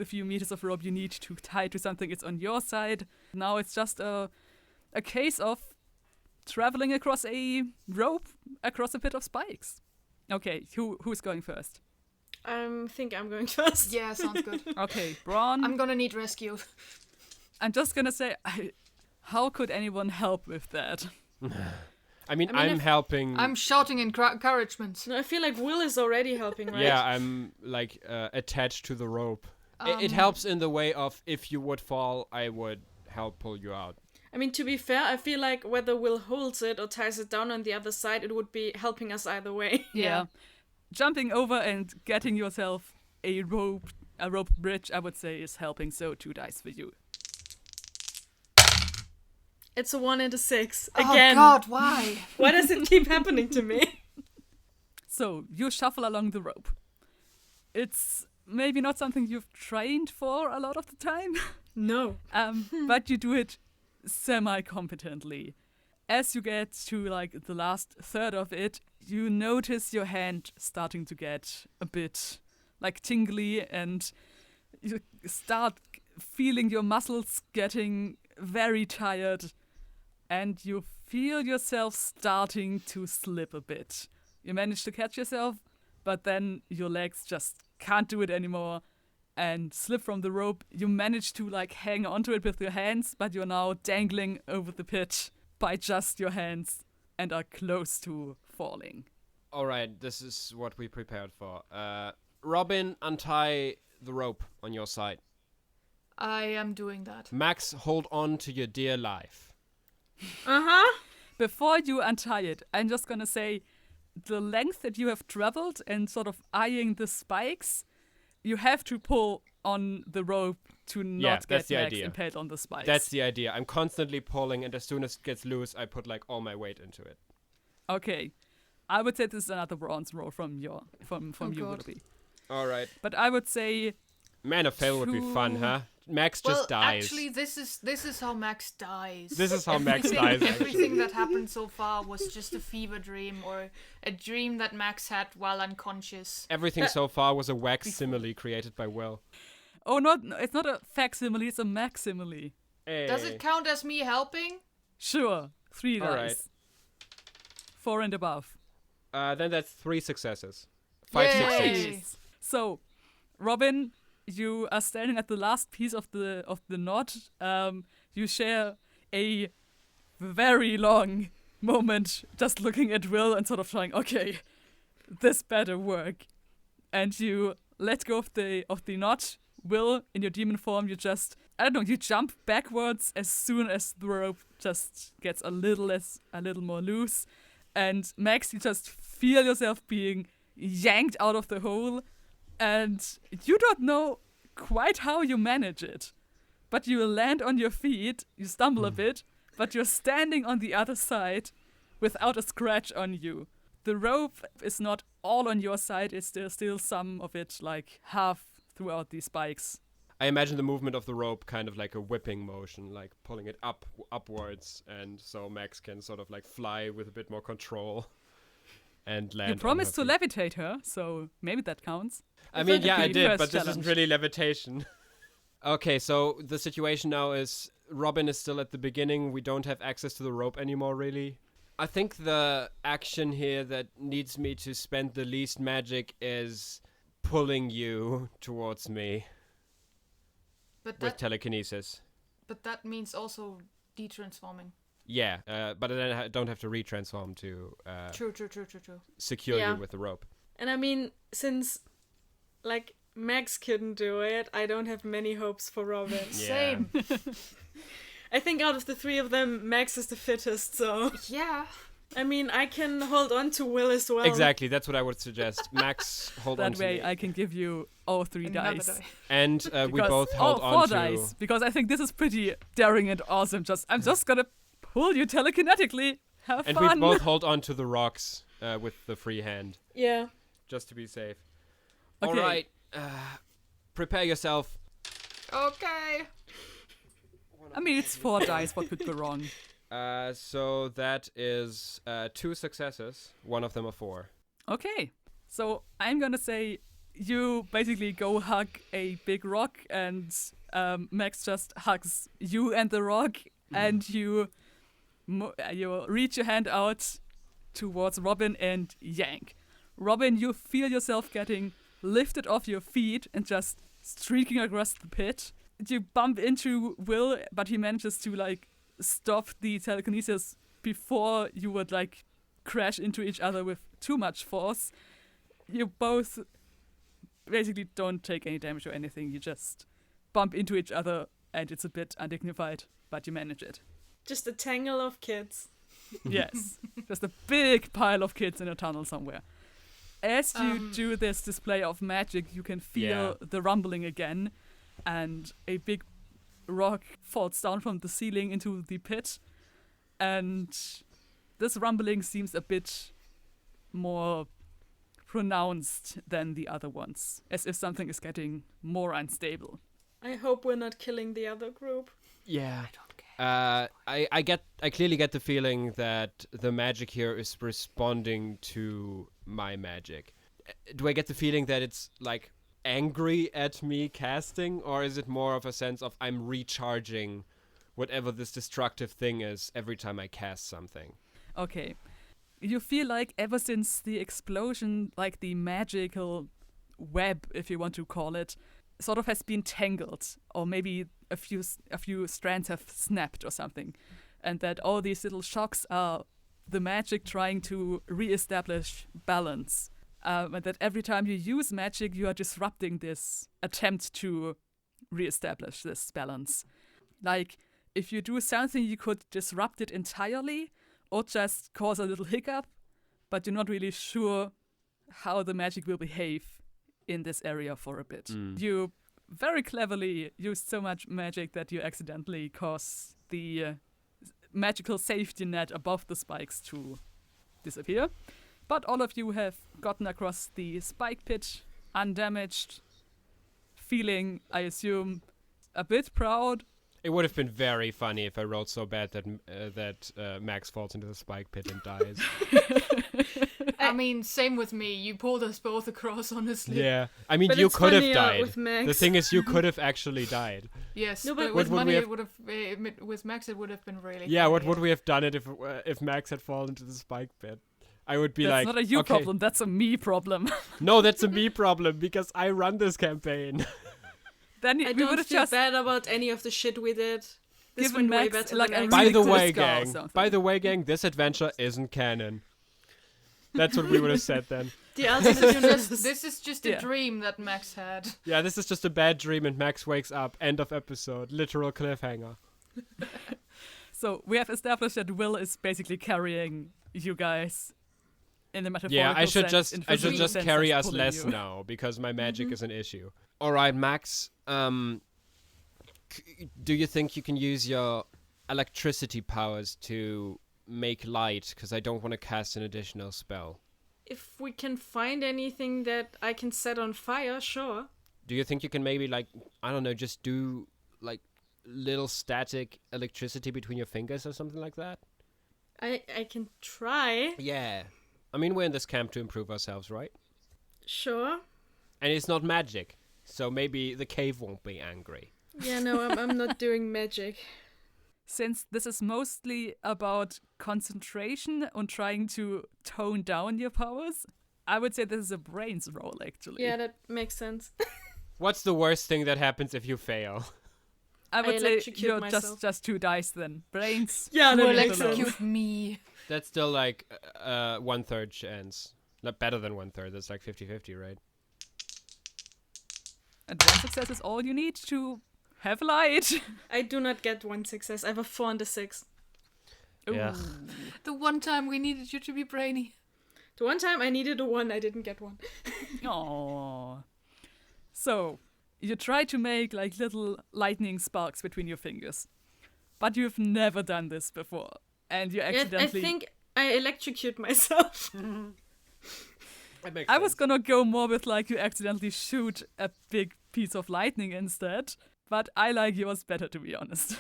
few meters of rope you need to tie to something is on your side, now it's just a case of traveling across a rope across a pit of spikes. Okay, who's going first? I think I'm going first. Yeah, sounds good. Okay, Braun. I'm gonna need rescue. I'm just gonna say, how could anyone help with that? I mean, I mean, I'm helping. I'm shouting encouragement. No, I feel like Will is already helping, right? Yeah, I'm like attached to the rope. It helps in the way of if you would fall, I would help pull you out. I mean, to be fair, I feel like whether Will holds it or ties it down on the other side, it would be helping us either way. Yeah. Jumping over and getting yourself a rope bridge, I would say, is helping. So 2 dice for you. It's a 1 and a 6. Again. Oh God, why? Why does it keep happening to me? So you shuffle along the rope. It's maybe not something you've trained for a lot of the time, No. but you do it semi-competently. As you get to like the last third of it, you notice your hand starting to get a bit like tingly, and you start feeling your muscles getting very tired, and you feel yourself starting to slip a bit. You manage to catch yourself, but then your legs just can't do it anymore and slip from the rope. You manage to like hang onto it with your hands, but you're now dangling over the pit by just your hands and are close to falling. All right, this is what we prepared for. Robin, untie the rope on your side. I am doing that. Max, hold on to your dear life. Uh-huh. Before you untie it, I'm just gonna say the length that you have traveled and sort of eyeing the spikes, you have to pull on the rope to not that's get the Max idea. impaled on the spikes. That's the idea. I'm constantly pulling, and as soon as it gets loose, I put like all my weight into it. Okay. I would say this is another bronze roll from you, God. Willoughby. All right. But I would say Man of Fail would be fun, huh? Max Well, just dies. actually, this is how Max dies. This is how Max dies, Everything that happened so far was just a fever dream or a dream that Max had while unconscious. Everything so far was a wax simile created by Will. oh, no, it's not a facsimile, it's a maximile. Hey. Does it count as me helping? Sure, 3 All dice. right. 4 and above. Then that's 3 successes. 5 Yay. successes. So, Robin, you are standing at the last piece of the knot. You share a very long moment just looking at Will and sort of trying, okay, this better work. And you let go of the knot. Will, in your demon form, you just, I don't know, you jump backwards as soon as the rope just gets a little more loose. And Max, you just feel yourself being yanked out of the hole, and you don't know quite how you manage it. But you land on your feet, you stumble a bit, but you're standing on the other side without a scratch on you. The rope is not all on your side, it's still some of it like half throughout the spikes. I imagine the movement of the rope kind of like a whipping motion, like pulling it upwards, and so Max can sort of like fly with a bit more control and land. You promised to on her feet. levitate her, so maybe that counts. I mean, yeah, I the did, first but this challenge. isn't really levitation. Okay, so the situation now is Robin is still at the beginning. We don't have access to the rope anymore, really. I think the action here that needs me to spend the least magic is pulling you towards me But with that telekinesis. but that means also detransforming. Yeah, but then I don't have to retransform to True. secure Yeah. you with the rope. And I mean, since, like, Max couldn't do it, I don't have many hopes for Robin. Yeah. Same. I think out of the 3 of them, Max is the fittest, so... Yeah. I mean, I can hold on to Will as well. Exactly, that's what I would suggest. Max, hold on That to way me. I can give you all 3 Another dice. die. And we Because- both hold oh, 4 on to... dice, because I think this is pretty daring and awesome. I'm just gonna pull you telekinetically. Have And fun. we both hold on to the rocks. with the free hand, Yeah. just to be safe. Okay. All right. Prepare yourself. Okay. I mean, it's 4 dice. What could go wrong? So that is 2 successes. One of them a 4. Okay. So I'm gonna say you basically go hug a big rock, and Max just hugs you and the rock, and you reach your hand out towards Robin and yank. Robin, you feel yourself getting lifted off your feet and just streaking across the pit. You bump into Will, but he manages to like stop the telekinesis before you would like crash into each other with too much force. You both basically don't take any damage or anything. You just bump into each other, and it's a bit undignified, but you manage it. Just a tangle of kids. Yes, just a big pile of kids in a tunnel somewhere. As you do this display of magic, you can feel the rumbling again, and a big rock falls down from the ceiling into the pit, and this rumbling seems a bit more pronounced than the other ones, as if something is getting more unstable. I hope we're not killing the other group. Yeah. I clearly get the feeling that the magic here is responding to my magic. Do I get the feeling that it's like angry at me casting, or is it more of a sense of I'm recharging whatever this destructive thing is every time I cast something? Okay. You feel like ever since the explosion, like the magical web, if you want to call it, sort of has been tangled, or maybe a few strands have snapped or something, and that all these little shocks are the magic trying to re-establish balance, and that every time you use magic, you are disrupting this attempt to re-establish this balance. Like, if you do something, you could disrupt it entirely, or just cause a little hiccup, but you're not really sure how the magic will behave in this area for a bit. You very cleverly used so much magic that you accidentally cause the magical safety net above the spikes to disappear. But all of you have gotten across the spike pit undamaged, feeling, I assume, a bit proud. It would have been very funny if I rolled so bad that Max falls into the spike pit and dies. I mean, same with me. You pulled us both across, honestly. Yeah. I mean, But you it's could have funnier died. with Max. The thing is, you could have actually died. Yes, No, but but with what would money, we it would have. With Max, it would have been really. Yeah, funny, what would we have done it if Max had fallen into the spike pit? I would be That's like, not a you okay. problem, that's a me problem. No, that's a me problem because I run this campaign. Then I we don't would have feel just bad about any of the shit we did. This given went way Max, better like, than a I By really the cool way, scar or gang. something. By the way, gang. This adventure isn't canon. That's what we would have said then. The alternate universe. This is just a Yeah. dream that Max had. Yeah, this is just a bad dream, and Max wakes up. End of episode. Literal cliffhanger. So we have established that Will is basically carrying you guys in the metaphorical Yeah, I should sense. In just physical sense, carry that's us pulling less you. now because my magic is an issue. All right, Max. Do you think you can use your electricity powers to make light? Because I don't want to cast an additional spell. If we can find anything that I can set on fire, sure. Do you think you can maybe, like, I don't know, just do, like, little static electricity between your fingers or something like that? I can try. Yeah. I mean, we're in this camp to improve ourselves, right? Sure. And it's not magic, so maybe the cave won't be angry. Yeah, no, I'm not doing magic. Since this is mostly about concentration and trying to tone down your powers, I would say this is a brains roll, actually. Yeah, that makes sense. What's the worst thing that happens if you fail? I would say electrocute you're myself. just 2 dice then. Brains. Yeah, You that makes sense. electrocute me. That's still like 1/3 chance. Not better than 1/3. That's like 50-50, right? And 1 success is all you need to have light. I do not get 1 success. I have a 4 and a 6. Yeah. Ooh. The one time we needed you to be brainy. The one time I needed a 1, I didn't get 1. Aww. So, you try to make like little lightning sparks between your fingers. But you've never done this before. And you Yeah, accidentally... I electrocute myself. That makes I sense. was gonna go more with like you accidentally shoot a big piece of lightning instead, but I like yours better, to be honest.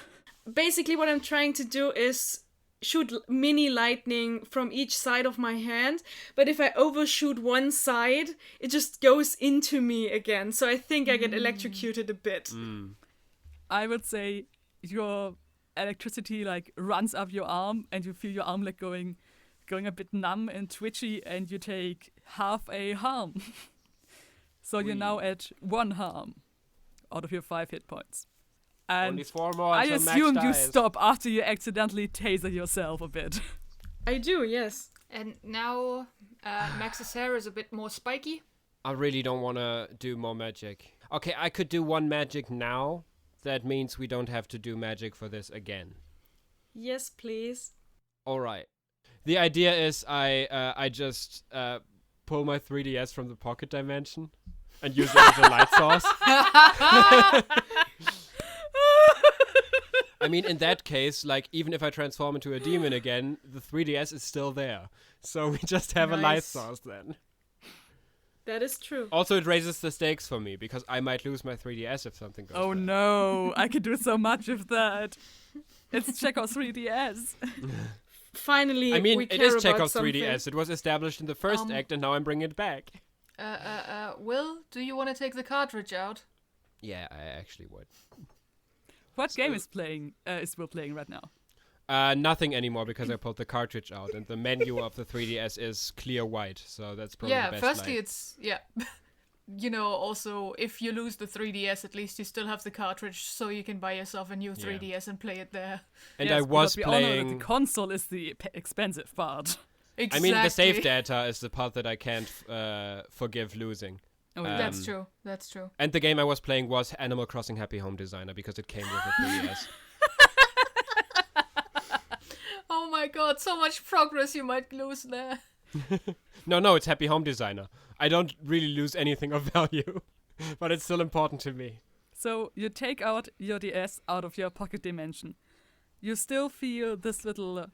Basically, what I'm trying to do is shoot mini lightning from each side of my hand, but if I overshoot one side, it just goes into me again. So I think I get electrocuted a bit. I would say your electricity like runs up your arm and you feel your arm like going a bit numb and twitchy, and you take half a harm. So you're now at 1 harm out of your 5 hit points. And Only 4 more I until Max assume you dies. stop after you accidentally taser yourself a bit. I do, yes. And now Max's hair is a bit more spiky. I really don't want to do more magic. Okay, I could do 1 magic now. That means we don't have to do magic for this again. Yes, please. All right. The idea is I just pull my 3DS from the pocket dimension and use it as a light source. I mean, in that case, like, even if I transform into a demon again, the 3DS is still there. So we just have a light Nice. source then. That is true. Also, it raises the stakes for me, because I might lose my 3DS if something goes Oh bad. no, I can do so much with that. It's Chekhov's 3DS. Finally, I mean, we it care is about Chekhov's something. 3DS. It was established in the first act, and now I'm bringing it back. Will, do you want to take the cartridge out? Yeah, I actually would. What game is Will playing right now? Nothing anymore, because I pulled the cartridge out, and the menu of the 3DS is clear white, so that's probably the best firstly light. it's you know, also if you lose the 3DS, at least you still have the cartridge, so you can buy yourself a new 3DS and play it there. And Yes, I was because we all know that playing... the console is the expensive part. Exactly. I mean, the save data is the part that I can't forgive losing. Oh, That's true. That's true. And the game I was playing was Animal Crossing Happy Home Designer, because it came with the 3DS. Oh my god, so much progress you might lose there. No, it's Happy Home Designer. I don't really lose anything of value, but it's still important to me. So you take out your DS out of your pocket dimension. You still feel this little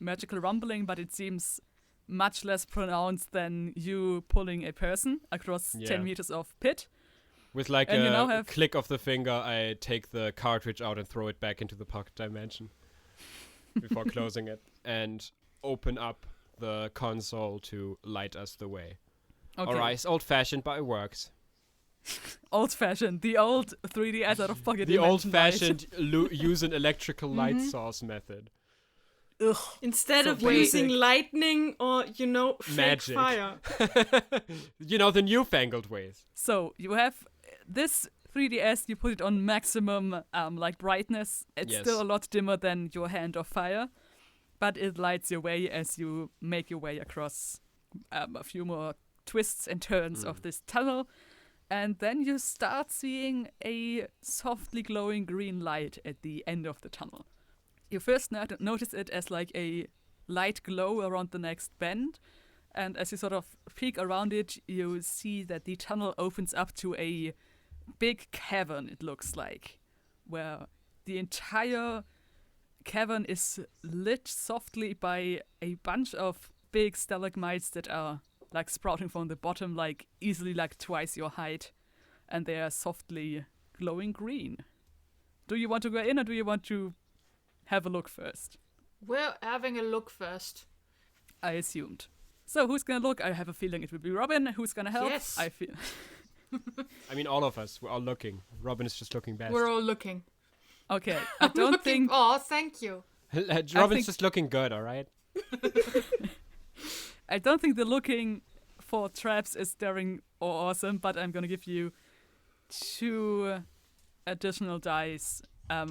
magical rumbling, but it seems much less pronounced than you pulling a person across 10 meters of pit. With like And you now a have- click of the finger, I take the cartridge out and throw it back into the pocket dimension before closing it and open up the console to light us the way. Okay. Alright, it's old-fashioned, but it works. Old-fashioned. The old 3DS out of pocket The dimension. old-fashioned use an electrical light source method. Ugh. Instead So of basic. using lightning or, fake Magic. fire. You know, the newfangled ways. So you have this 3DS, you put it on maximum like brightness. It's Yes. still a lot dimmer than your Hand of Fire, but it lights your way as you make your way across a few more twists and turns of this tunnel. And then you start seeing a softly glowing green light at the end of the tunnel. You first notice it as like a light glow around the next bend. And as you sort of peek around it, you see that the tunnel opens up to a big cavern, it looks like, where the entire cavern is lit softly by a bunch of big stalagmites that are like sprouting from the bottom, like easily like twice your height, and they are softly glowing green. Do you want to go in, or do you want to have a look first? We're having a look first. I assumed. So who's gonna look? I have a feeling it will be Robin. Who's gonna help? Yes. I feel. I mean, all of us, we're all looking. Robin is just looking best. We're all looking. Okay, I don't Looking- think. Oh, thank you. Robin's think- just looking good, alright? I don't think the looking for traps is daring or awesome, but I'm gonna give you 2 additional dice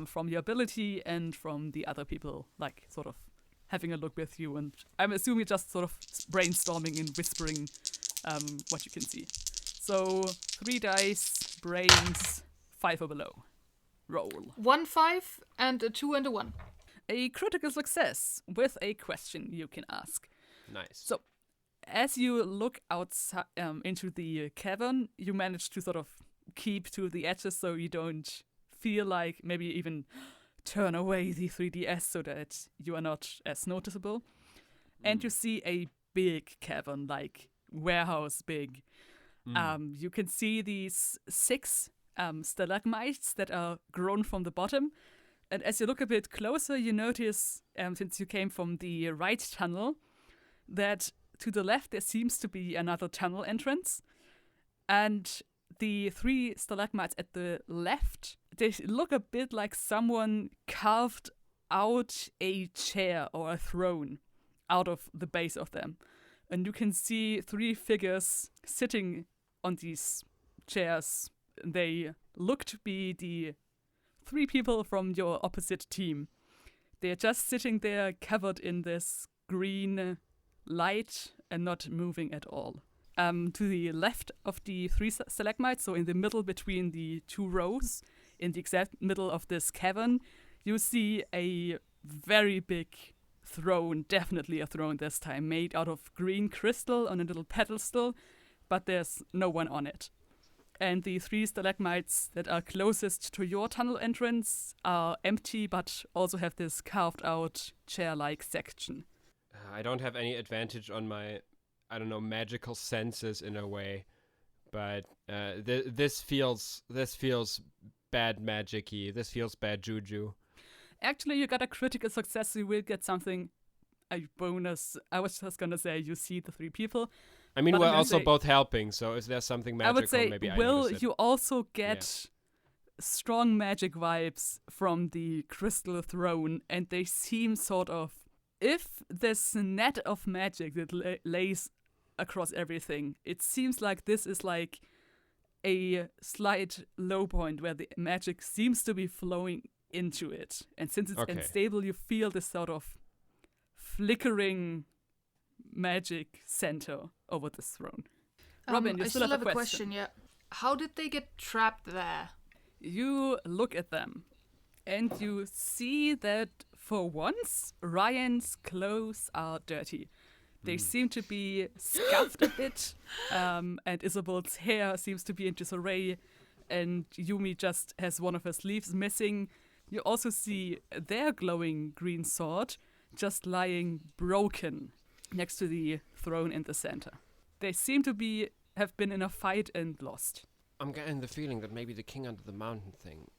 from your ability and from the other people, like sort of having a look with you. And I'm assuming you're just sort of brainstorming and whispering what you can see. So 3 dice, brains, 5 or below. Roll. 1 5 and a 2 and a 1. A critical success with a question you can ask. Nice. So, as you look outside into the cavern, you manage to sort of keep to the edges so you don't feel like maybe even turn away the 3DS so that you are not as noticeable. And you see a big cavern, like warehouse big. You can see these 6 stalagmites that are grown from the bottom. And as you look a bit closer, you notice, since you came from the right tunnel, that to the left there seems to be another tunnel entrance. And the 3 stalagmites at the left, they look a bit like someone carved out a chair or a throne out of the base of them. And you can see 3 figures sitting on these chairs. They look to be the 3 people from your opposite team. They're just sitting there covered in this green light and not moving at all. To the left of the 3 stalagmites, so in the middle between the 2 rows, in the exact middle of this cavern, you see a very big throne, definitely a throne this time, made out of green crystal on a little pedestal, but there's no one on it. And the 3 stalagmites that are closest to your tunnel entrance are empty, but also have this carved out chair-like section. I don't have any advantage on my, magical senses in a way, but this feels bad magic-y. This feels bad juju. Actually, you got a critical success, so you will get something, a bonus. I was just gonna say you see the 3 people. I mean, but we're also both helping, so is there something magical? I would say, maybe you also get strong magic vibes from the crystal throne, and they seem sort of, if this net of magic that lays across everything, it seems like this is like a slight low point where the magic seems to be flowing into it. And since it's unstable, you feel this sort of flickering magic center over this throne. Robin, you I still have a question. Yeah. How did they get trapped there? You look at them and you see that for once, Ryan's clothes are dirty. They seem to be scuffed a bit, and Isabel's hair seems to be in disarray, and Yumi just has one of her sleeves missing. You also see their glowing green sword just lying broken next to the throne in the center. They seem to have been in a fight and lost. I'm getting the feeling that maybe the King Under the Mountain thing,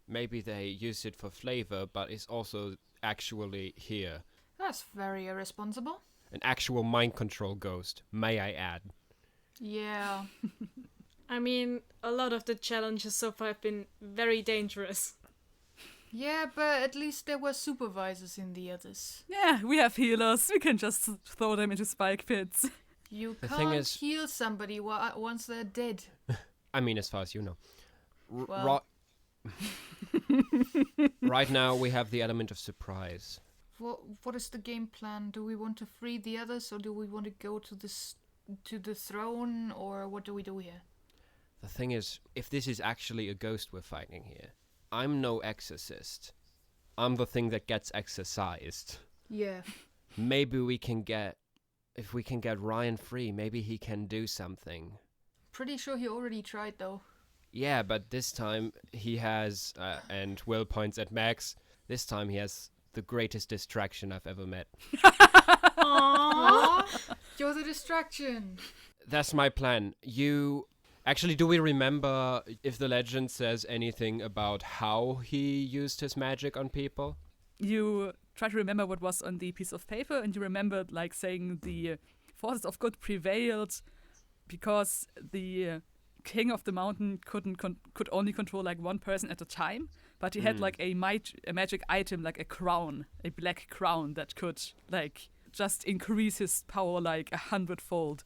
maybe they use it for flavor, but it's also actually here. That's very irresponsible. An actual mind control ghost, may I add. Yeah. I mean, a lot of the challenges so far have been very dangerous. Yeah, but at least there were supervisors in the others. Yeah, we have healers. We can just throw them into spike pits. You The can't thing is- heal somebody once they're dead. I mean, as far as you know. Well- Right now, we have the element of surprise. What is the game plan? Do we want to free the others, or do we want to go to the throne, or what do we do here? The thing is, if this is actually a ghost we're fighting here, I'm no exorcist. I'm the thing that gets exorcised. Yeah. Maybe if we can get Ryan free, maybe he can do something. Pretty sure he already tried, though. Yeah, but this time he has, and Will points at Max, this time he has the greatest distraction I've ever met. Aww. You're the distraction. That's my plan. Actually, do we remember if the legend says anything about how he used his magic on people? You try to remember what was on the piece of paper, and you remembered like saying the forces of good prevailed because the king of the mountain could only control like one person at a time, but he had like a magic item, like a crown, a black crown that could like just increase his power like 100-fold.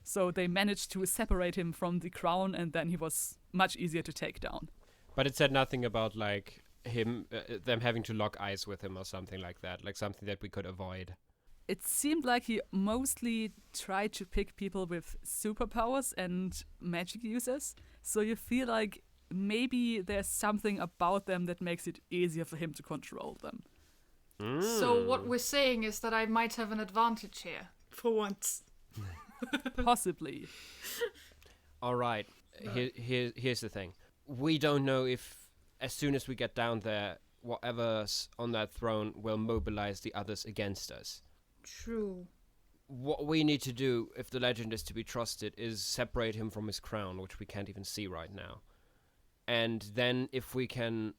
So they managed to separate him from the crown, and then he was much easier to take down. But it said nothing about like them having to lock eyes with him or something like that, like something that we could avoid. It seemed like he mostly tried to pick people with superpowers and magic users, so you feel like maybe there's something about them that makes it easier for him to control them. So what we're saying is that I might have an advantage here. For once. Possibly. All right, here's the thing. We don't know if, as soon as we get down there, whatever's on that throne will mobilize the others against us. True. What we need to do, if the legend is to be trusted, is separate him from his crown, which we can't even see right now. And then if we can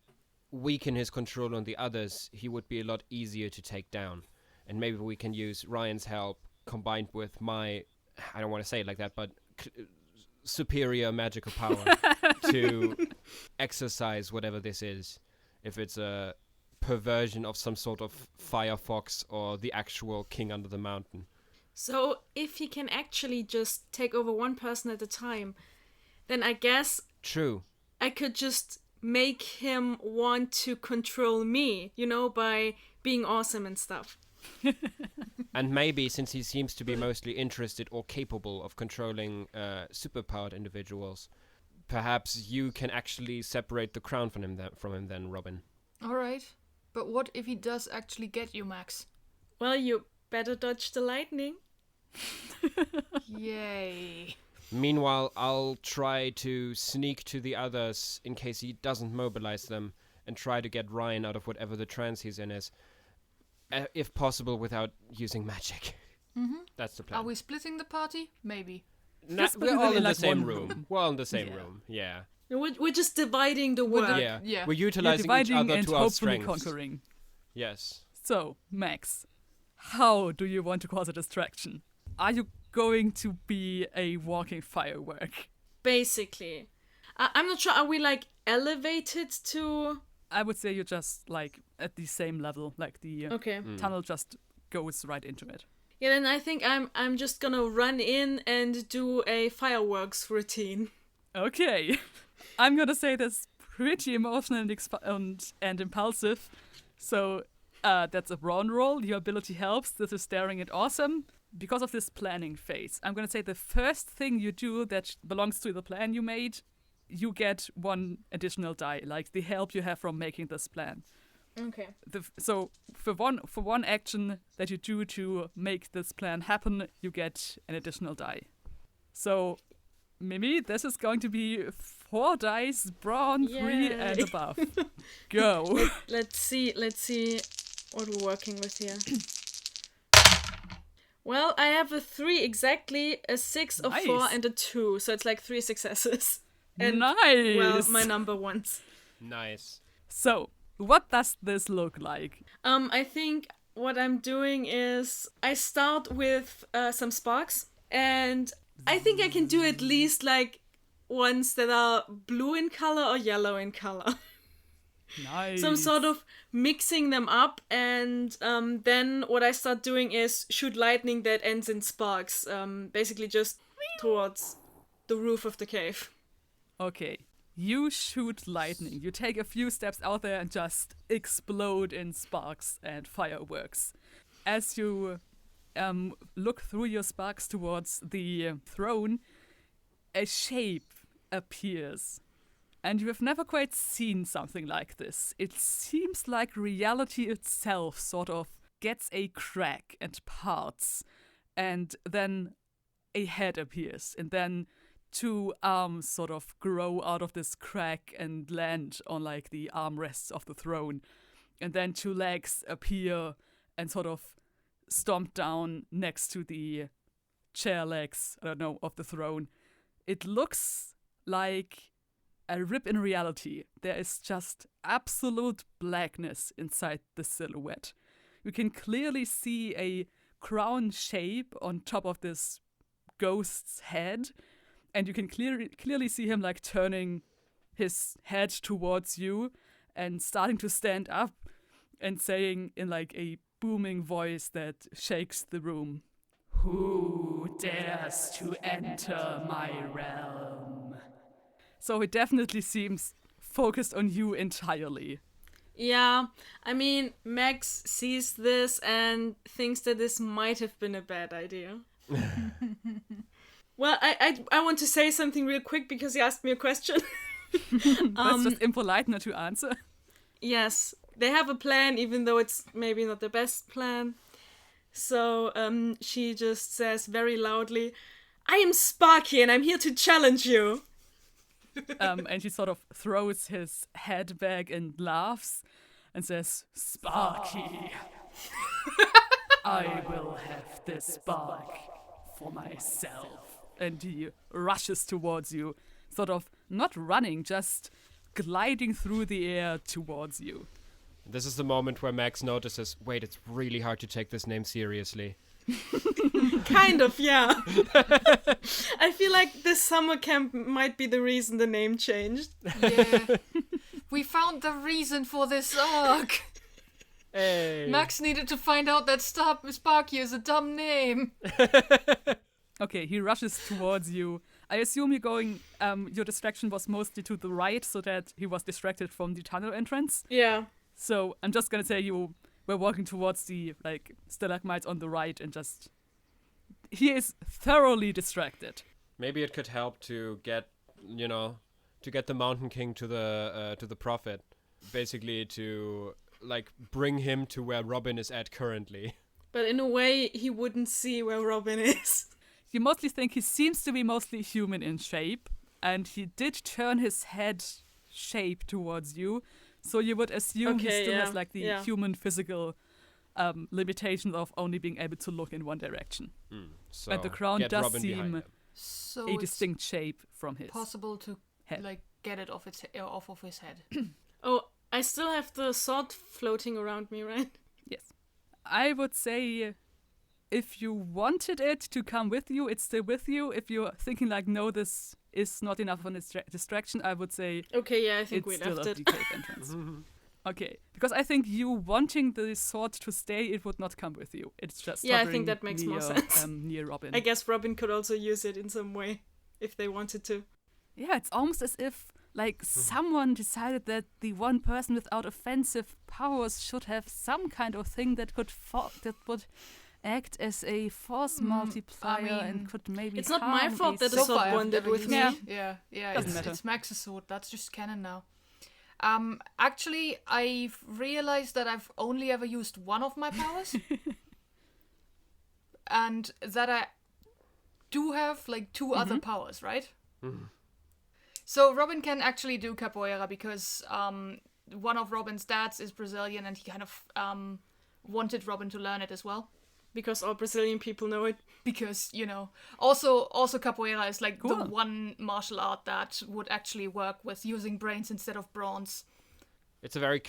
weaken his control on the others, he would be a lot easier to take down. And maybe we can use Ryan's help combined with my, I don't want to say it like that, but superior magical power to exercise whatever this is. If it's a perversion of some sort of firefox or the actual king under the mountain. So if he can actually just take over one person at a time, then I guess True. I could just make him want to control me, by being awesome and stuff. And maybe, since he seems to be mostly interested or capable of controlling superpowered individuals, perhaps you can actually separate the crown from him then, Robin. All right. But what if he does actually get you, Max? Well, you better dodge the lightning. Yay. Meanwhile, I'll try to sneak to the others in case he doesn't mobilize them and try to get Ryan out of whatever the trance he's in is. If possible, without using magic. Mm-hmm. That's the plan. Are we splitting the party? Maybe. Yes, but we're all in the like same one room. room. We're all in the same Yeah. room, yeah. We're just dividing the work. Yeah. We're You're utilizing each dividing other and to our hopefully strengths. conquering. Yes. So, Max, how do you want to cause a distraction? Are you going to be a walking firework? Basically. I'm not sure, are we elevated to... I would say you're just at the same level, the Okay. tunnel just goes right into it. Yeah, then I think I'm just gonna run in and do a fireworks routine. Okay, I'm gonna say that's pretty emotional and impulsive. So that's a brawn roll. Your ability helps. This is daring and awesome. Because of this planning phase, I'm gonna say the first thing you do that belongs to the plan you made, you get one additional die, the help you have from making this plan. Okay. So for one action that you do to make this plan happen, you get an additional die. So, Mimi, this is going to be 4 dice, brawn, 3 Yay. and above. Go. Let's see what we're working with here. Well, I have a 3 exactly, a 6, a 4, Nice. and a 2. So it's 3 successes. And, Nice. well, my number ones. Nice. So, what does this look like? I think what I'm doing is I start with some sparks, and I think I can do at least ones that are blue in color or yellow in color. Nice. So I'm sort of mixing them up, and then what I start doing is shoot lightning that ends in sparks, basically just towards the roof of the cave. Okay. You shoot lightning. You take a few steps out there and just explode in sparks and fireworks. As you look through your sparks towards the throne, a shape appears. And you have never quite seen something like this. It seems like reality itself sort of gets a crack and parts. And then a head appears. And then 2 arms sort of grow out of this crack and land on the armrests of the throne. And then 2 legs appear and sort of stomp down next to the chair legs, of the throne. It looks like a rip in reality. There is just absolute blackness inside the silhouette. You can clearly see a crown shape on top of this ghost's head. And you can clearly see him turning his head towards you and starting to stand up and saying in a booming voice that shakes the room, "Who dares to enter my realm?" So it definitely seems focused on you entirely. Yeah, I mean, Max sees this and thinks that this might have been a bad idea. Well, I want to say something real quick because he asked me a question. That's just impolite not to answer. Yes, they have a plan, even though it's maybe not the best plan. So she just says very loudly, "I am Sparky and I'm here to challenge you." And he sort of throws his head back and laughs and says, "Sparky." I will have this spark for myself. And he rushes towards you, sort of not running, just gliding through the air towards you. This is the moment where Max notices, wait, it's really hard to take this name seriously. Kind of, yeah. I feel like this summer camp might be the reason the name changed. Yeah. We found the reason for this arc. Hey. Max needed to find out that Sparky is a dumb name. Okay, he rushes towards you. I assume you're going, your distraction was mostly to the right, so that he was distracted from the tunnel entrance. Yeah. So I'm just gonna say you were walking towards the, stalagmites on the right and just... He is thoroughly distracted. Maybe it could help to get, to get the Mountain King to the Prophet. Basically to, bring him to where Robin is at currently. But in a way, he wouldn't see where Robin is. You mostly think he seems to be mostly human in shape, and he did turn his head shape towards you, so you would assume he still has the human physical limitations of only being able to look in one direction. So and the crown does Robin seem So a distinct shape from his possible to head. get it off of his head. Oh, I still have the sword floating around me, right? Yes. I would say if you wanted it to come with you, it's still with you. If you're thinking no, this is not enough of a distraction, I would say Okay, yeah, I think it's we still left a it. cave entrance. Okay, because I think you wanting the sword to stay, it would not come with you. It's just Yeah, I hovering think that makes more near, sense. near Robin. I guess Robin could also use it in some way, if they wanted to. Yeah, it's almost as if someone decided that the one person without offensive powers should have some kind of thing that could that would act as a force multiplier and could maybe. It's not my harm fault a that the So sword far, I've bonded never with used me. it. Yeah. Doesn't matter. It's Max's sword. That's just canon now. Actually, I've realized that I've only ever used one of my powers, and that I do have two other powers, right? So Robin can actually do capoeira because one of Robin's dads is Brazilian, and he kind of wanted Robin to learn it as well. Because all Brazilian people know it. Because, also capoeira is the Cool. one martial art that would actually work with using brains instead of brawns. It's a very,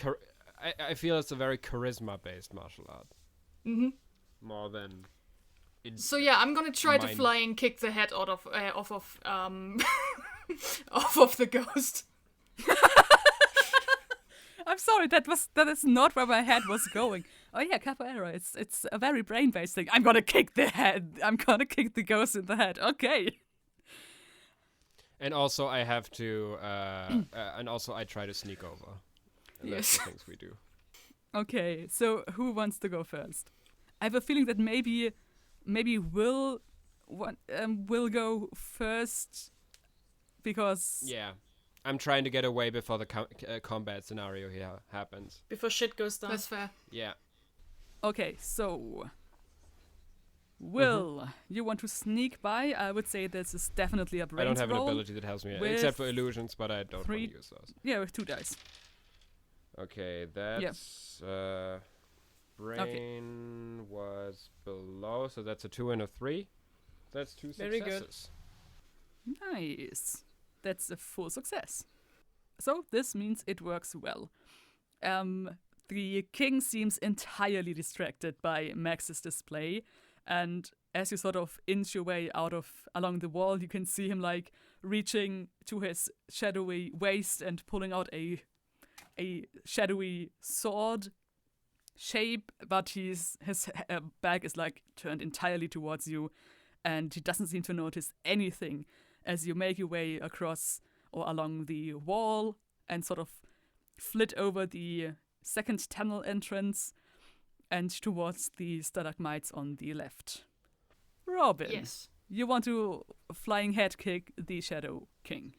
I feel it's a very charisma-based martial art. Mm-hmm. More than... So yeah, I'm gonna try to Mind. fly and kick the head out of off of off of the ghost. I'm sorry, that is not where my head was going. Oh yeah, capoeira. It's a very brain-based thing. I'm gonna kick the head. I'm gonna kick the ghost in the head. Okay. And also I have to, and also I try to sneak over. And that's the things we do. Okay, so who wants to go first? I have a feeling that maybe Will go first because Yeah. I'm trying to get away before the combat scenario here happens. Before shit goes down. That's fair. Yeah. Okay, so Will, you want to sneak by? I would say this is definitely a brains I don't have roll. an ability that helps me, with except for illusions, but I don't want three- to use those. Yeah, with 2 dice. Okay, that's brain was below, so that's a 2 and a 3. That's 2 Very good. successes. Nice. That's a full success. So this means it works well. The king seems entirely distracted by Max's display, and as you sort of inch your way along the wall, you can see him reaching to his shadowy waist and pulling out a shadowy sword shape, but his back is turned entirely towards you, and he doesn't seem to notice anything as you make your way across or along the wall and sort of flit over the second tunnel entrance and towards the stalagmites on the left. Robin, Yes. you want to flying head kick the Shadow King.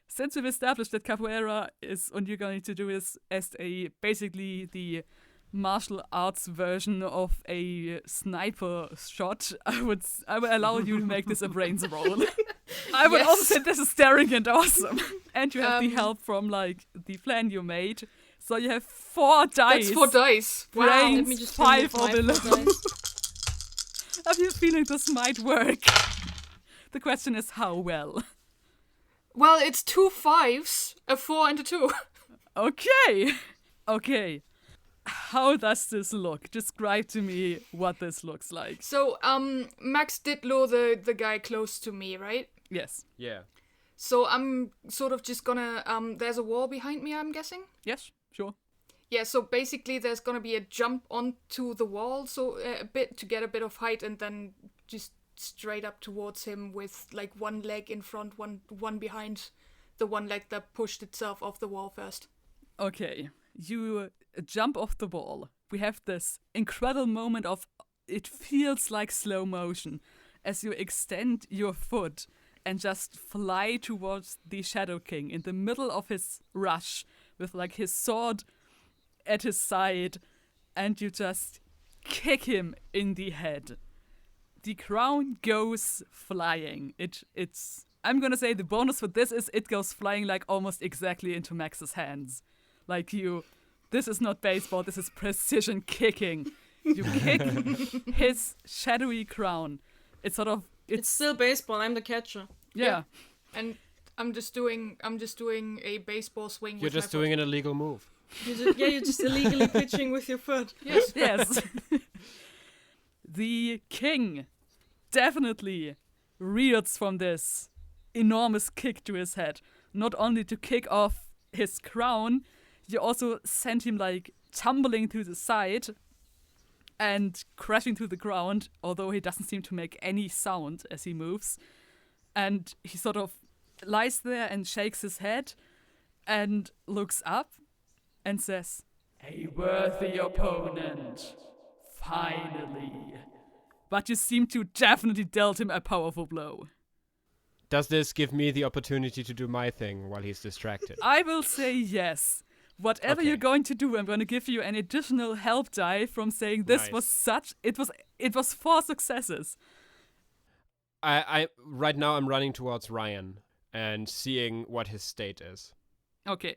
Since we've established that capoeira is, and you're going to do this as basically the martial arts version of a sniper shot, I will allow you to make this a brains roll. I would Yes. also say this is staring and awesome. And you have the help from the plan you made. So you have 4 dice. That's 4 dice. Brains, Let me just 5 remove or my below. 4 dice. have a feeling this might work. The question is how well. Well, it's 2 5s, a 4 and a 2. Okay. How does this look? Describe to me what this looks like. So, Max did lure the guy close to me, right? Yes. Yeah. So I'm sort of just gonna, there's a wall behind me, I'm guessing? Yes, sure. Yeah, so basically there's gonna be a jump onto the wall, so a bit to get a bit of height, and then just straight up towards him with like one leg in front, one behind, the one leg that pushed itself off the wall first. Okay, you jump off the wall. We have this incredible moment of, it feels like slow motion as you extend your foot and just fly towards the Shadow King in the middle of his rush with like his sword at his side, and you just kick him in the head. The crown goes flying. It's I'm gonna say the bonus for this is it goes flying like almost exactly into Max's hands. Like this is not baseball, this is precision kicking. You kick his shadowy crown. It's sort of It's still baseball. I'm the catcher. yeah. And I'm just doing a baseball swing. You're with just my doing an illegal move. You're just illegally pitching with your foot. Yes. Yes. The king definitely reels from this enormous kick to his head. Not only to kick off his crown, you also send him like tumbling to the side and crashing to the ground, although he doesn't seem to make any sound as he moves. And he sort of lies there and shakes his head and looks up and says, "A worthy opponent, finally." But you seem to definitely dealt him a powerful blow. Does this give me the opportunity to do my thing while he's distracted? I will say yes. Whatever Okay. you're going to do, I'm going to give you an additional help die from saying this Nice. was such... It was 4 successes. I right now I'm running towards Ryan and seeing what his state is. Okay.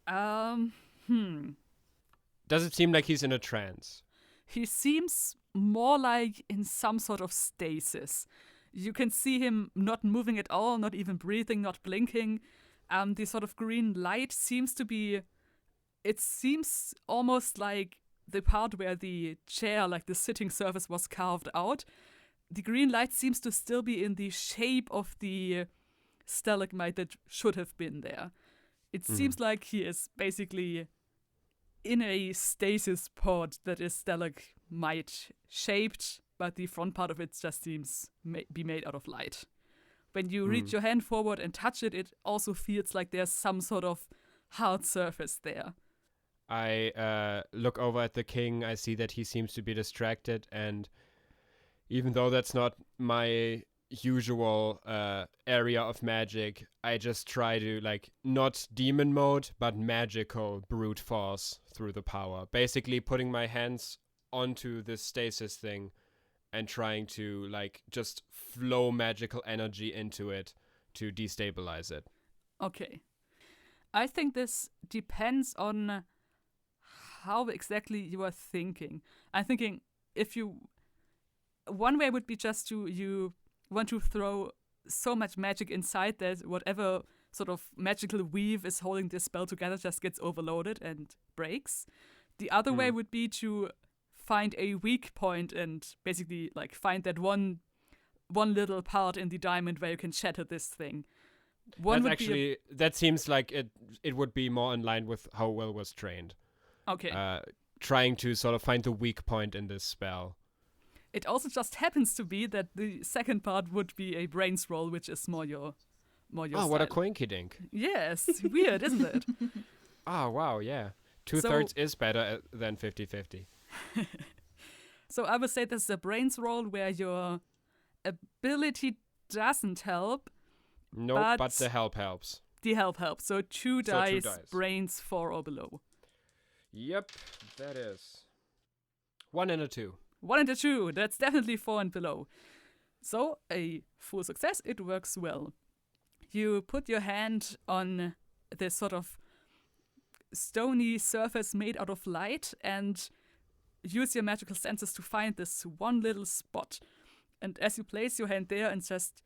Does it seem like he's in a trance? He seems more like in some sort of stasis. You can see him not moving at all, not even breathing, not blinking. The sort of green light seems to be... It seems almost like the part where the chair, like the sitting surface, was carved out. The green light seems to still be in the shape of the stalagmite that should have been there. It seems like he is basically in a stasis pod that is stalagmite shaped, but the front part of it just seems be made out of light. When you reach your hand forward and touch it, it also feels like there's some sort of hard surface there. I look over at the king. I see that he seems to be distracted, and even though that's not my usual area of magic, I just try to, like, not demon mode, but magical brute force through the power. Basically putting my hands onto this stasis thing and trying to, like, just flow magical energy into it to destabilize it. Okay. I think this depends on how exactly you are thinking. I'm thinking one way would be just you want to throw so much magic inside that whatever sort of magical weave is holding this spell together just gets overloaded and breaks. The other way would be to find a weak point and basically like find that one little part in the diamond where you can shatter this thing. That seems like it would be more in line with how Will was trained. Okay. Trying to sort of find the weak point in this spell. It also just happens to be that the second part would be a brains roll, which is more your Oh, what a style. coinky dink. Yes, weird, isn't it? Oh, wow, yeah. 2/3 is better than 50-50. So I would say this is a brains roll where your ability doesn't help. Nope, but But the help helps. The help helps. So two So dice, 2 dice. brains 4 or below. Yep, that is 1 and a 2. 1 and a 2, that's definitely 4 and below. So a full success, it works well. You put your hand on this sort of stony surface made out of light, and use your magical senses to find this one little spot. And as you place your hand there and just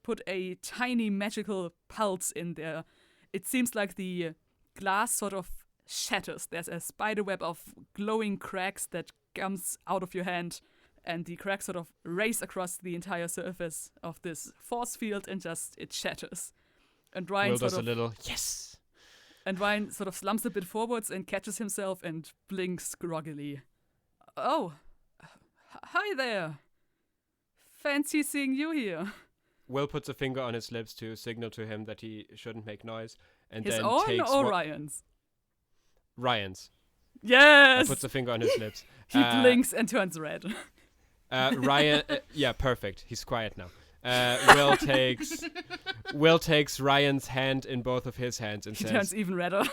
put a tiny magical pulse in there, it seems like the glass sort of shatters. There's a spiderweb of glowing cracks that comes out of your hand, and the cracks sort of race across the entire surface of this force field and just it shatters. And Ryan Will sort does of a little yes. And Ryan sort of slumps a bit forwards and catches himself and blinks groggily. Oh, hi there. Fancy seeing you here. Will puts a finger on his lips to signal to him that he shouldn't make noise, and His then own takes or Ryan's? Ryan's. Yes! Puts a finger on his lips. He blinks and turns red. Ryan, yeah, perfect. He's quiet now. Will takes Ryan's hand in both of his hands and He says, turns even redder.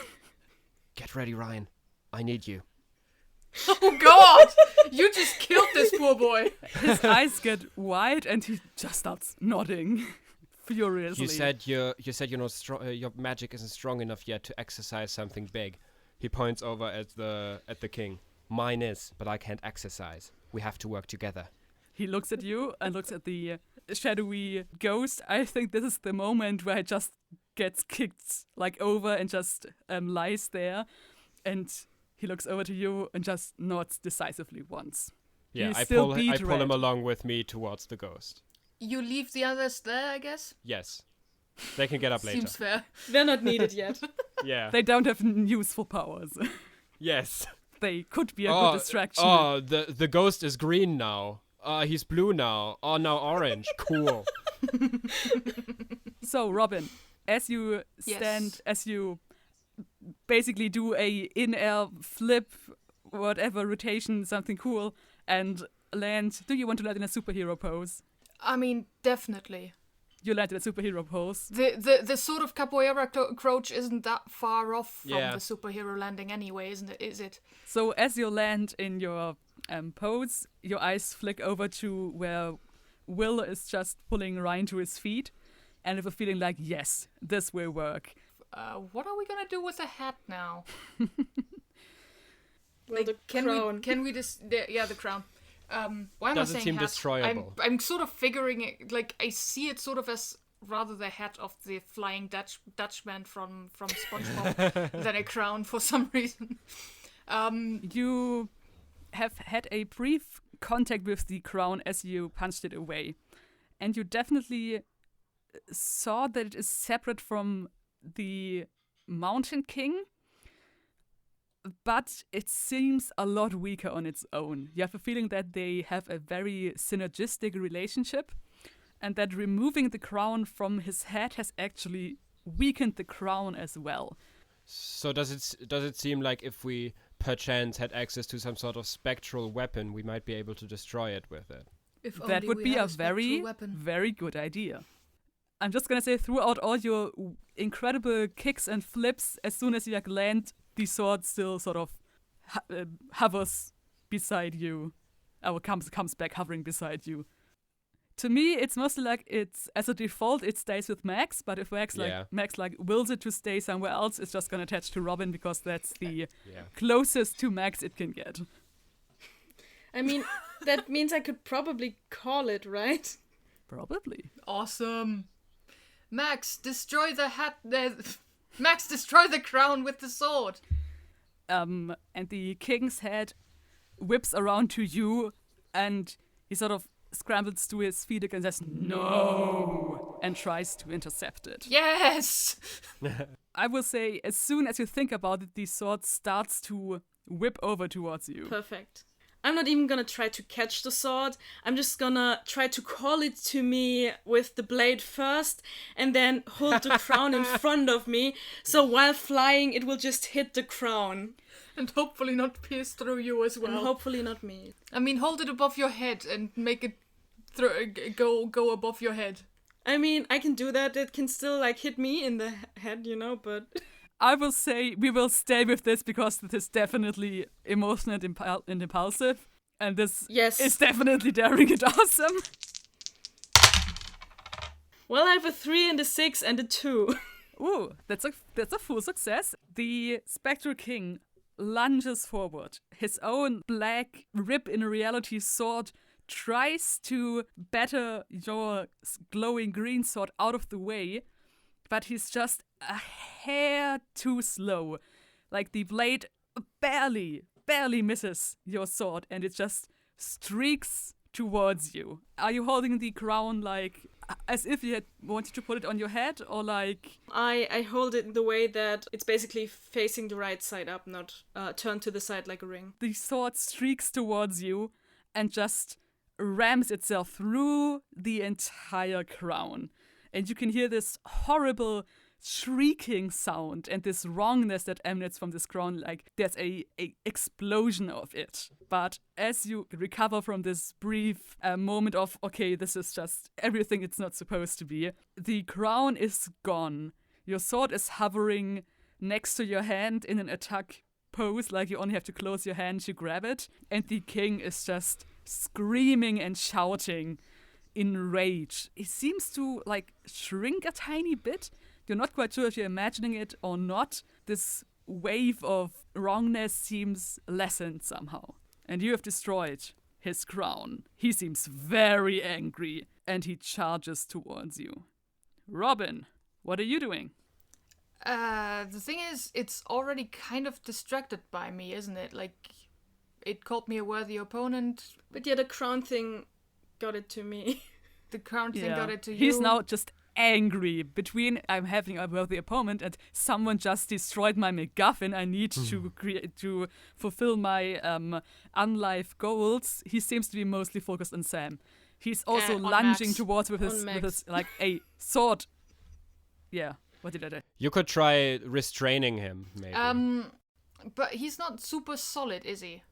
"Get ready, Ryan. I need you." Oh God! You just killed this poor boy. His eyes get wide and he just starts nodding furiously. You said you're not strong. Your magic isn't strong enough yet to exercise something big. He points over at the king. Mine is, but I can't exercise. We have to work together. He looks at you and looks at the shadowy ghost. I think this is the moment where he just gets kicked over and just lies there, and he looks over to you and just nods decisively once. Yeah, He's I still pull beat red. him along with me towards the ghost. You leave the others there, I guess? Yes, they can get up later. Seems fair. They're not needed yet. Yeah. They don't have useful powers. Yes. They could be a good distraction. Oh, the ghost is green now. He's blue now. Oh, now orange. Cool. So, Robin, as you stand, as you basically do a in-air flip, whatever, rotation, something cool, and land, do you want to land in a superhero pose? I mean, definitely. You land in a superhero pose. The sort of capoeira crouch isn't that far off from Yeah. the superhero landing anyway, isn't it? Is it? So as you land in your pose, your eyes flick over to where Will is just pulling Ryan to his feet, and with a feeling like, yes, this will work. What are we gonna do with the hat now? Well, the crown. Can we just... the crown. Why am Doesn't I saying seem hat? destroyable. I'm sort of figuring it, I see it sort of as rather the hat of the Flying Dutchman from SpongeBob than a crown for some reason. You have had a brief contact with the crown as you punched it away, and you definitely saw that it is separate from the Mountain King, but it seems a lot weaker on its own. You have a feeling that they have a very synergistic relationship, and that removing the crown from his head has actually weakened the crown as well. So does it seem like if we perchance had access to some sort of spectral weapon, we might be able to destroy it with it? If That only would we be had a spectral very, weapon. very good idea. I'm just gonna say, throughout all your incredible kicks and flips, as soon as you land, the sword still sort of hovers beside you. Or comes back hovering beside you. To me, it's mostly like it's, as a default, it stays with Max, but if Max wills it to stay somewhere else, it's just gonna attach to Robin because that's the closest to Max it can get. I mean, that means I could probably call it, right? Probably. Awesome. Max, destroy the hat. Max, destroy the crown with the sword. And the king's head whips around to you, and he sort of scrambles to his feet again and says, "No!" and tries to intercept it. Yes! I will say, as soon as you think about it, the sword starts to whip over towards you. Perfect. I'm not even gonna try to catch the sword. I'm just gonna try to call it to me with the blade first, and then hold the crown in front of me, so while flying it will just hit the crown. And hopefully not pierce through you as well. And hopefully not me. I mean, hold it above your head and make it go above your head. I mean, I can do that. It can still, hit me in the head, but... I will say we will stay with this because this is definitely emotional and impulsive. And this is definitely daring and awesome. Well, I have a 3 and a 6 and a 2. Ooh, that's a full success. The Spectral King lunges forward, his own black rib in reality sword tries to batter your glowing green sword out of the way, but he's just a hair too slow. Like the blade barely misses your sword, and it just streaks towards you. Are you holding the crown like as if you had wanted to put it on your head, or like... I hold it in the way that it's basically facing the right side up, not turned to the side like a ring. The sword streaks towards you and just rams itself through the entire crown. And you can hear this horrible shrieking sound and this wrongness that emanates from this crown, like there's a explosion of it. But as you recover from this brief moment of, okay, this is just everything it's not supposed to be, the crown is gone. Your sword is hovering next to your hand in an attack pose, like you only have to close your hand to grab it, and the king is just screaming and shouting in rage. It seems to like shrink a tiny bit. You're not quite sure if you're imagining it or not. This wave of wrongness seems lessened somehow. And you have destroyed his crown. He seems very angry, and he charges towards you. Robin, what are you doing? The thing is, it's already kind of distracted by me, isn't it? Like, it called me a worthy opponent. But yeah, the crown thing got it to me. The crown thing got it to you. He's now just angry between I'm having a worthy opponent and someone just destroyed my MacGuffin. I need to fulfill my unlife goals. He seems to be mostly focused on Sam. He's also lunging Max. towards with his like a sword. Yeah. What did I do? You could try restraining him, maybe. But he's not super solid, is he?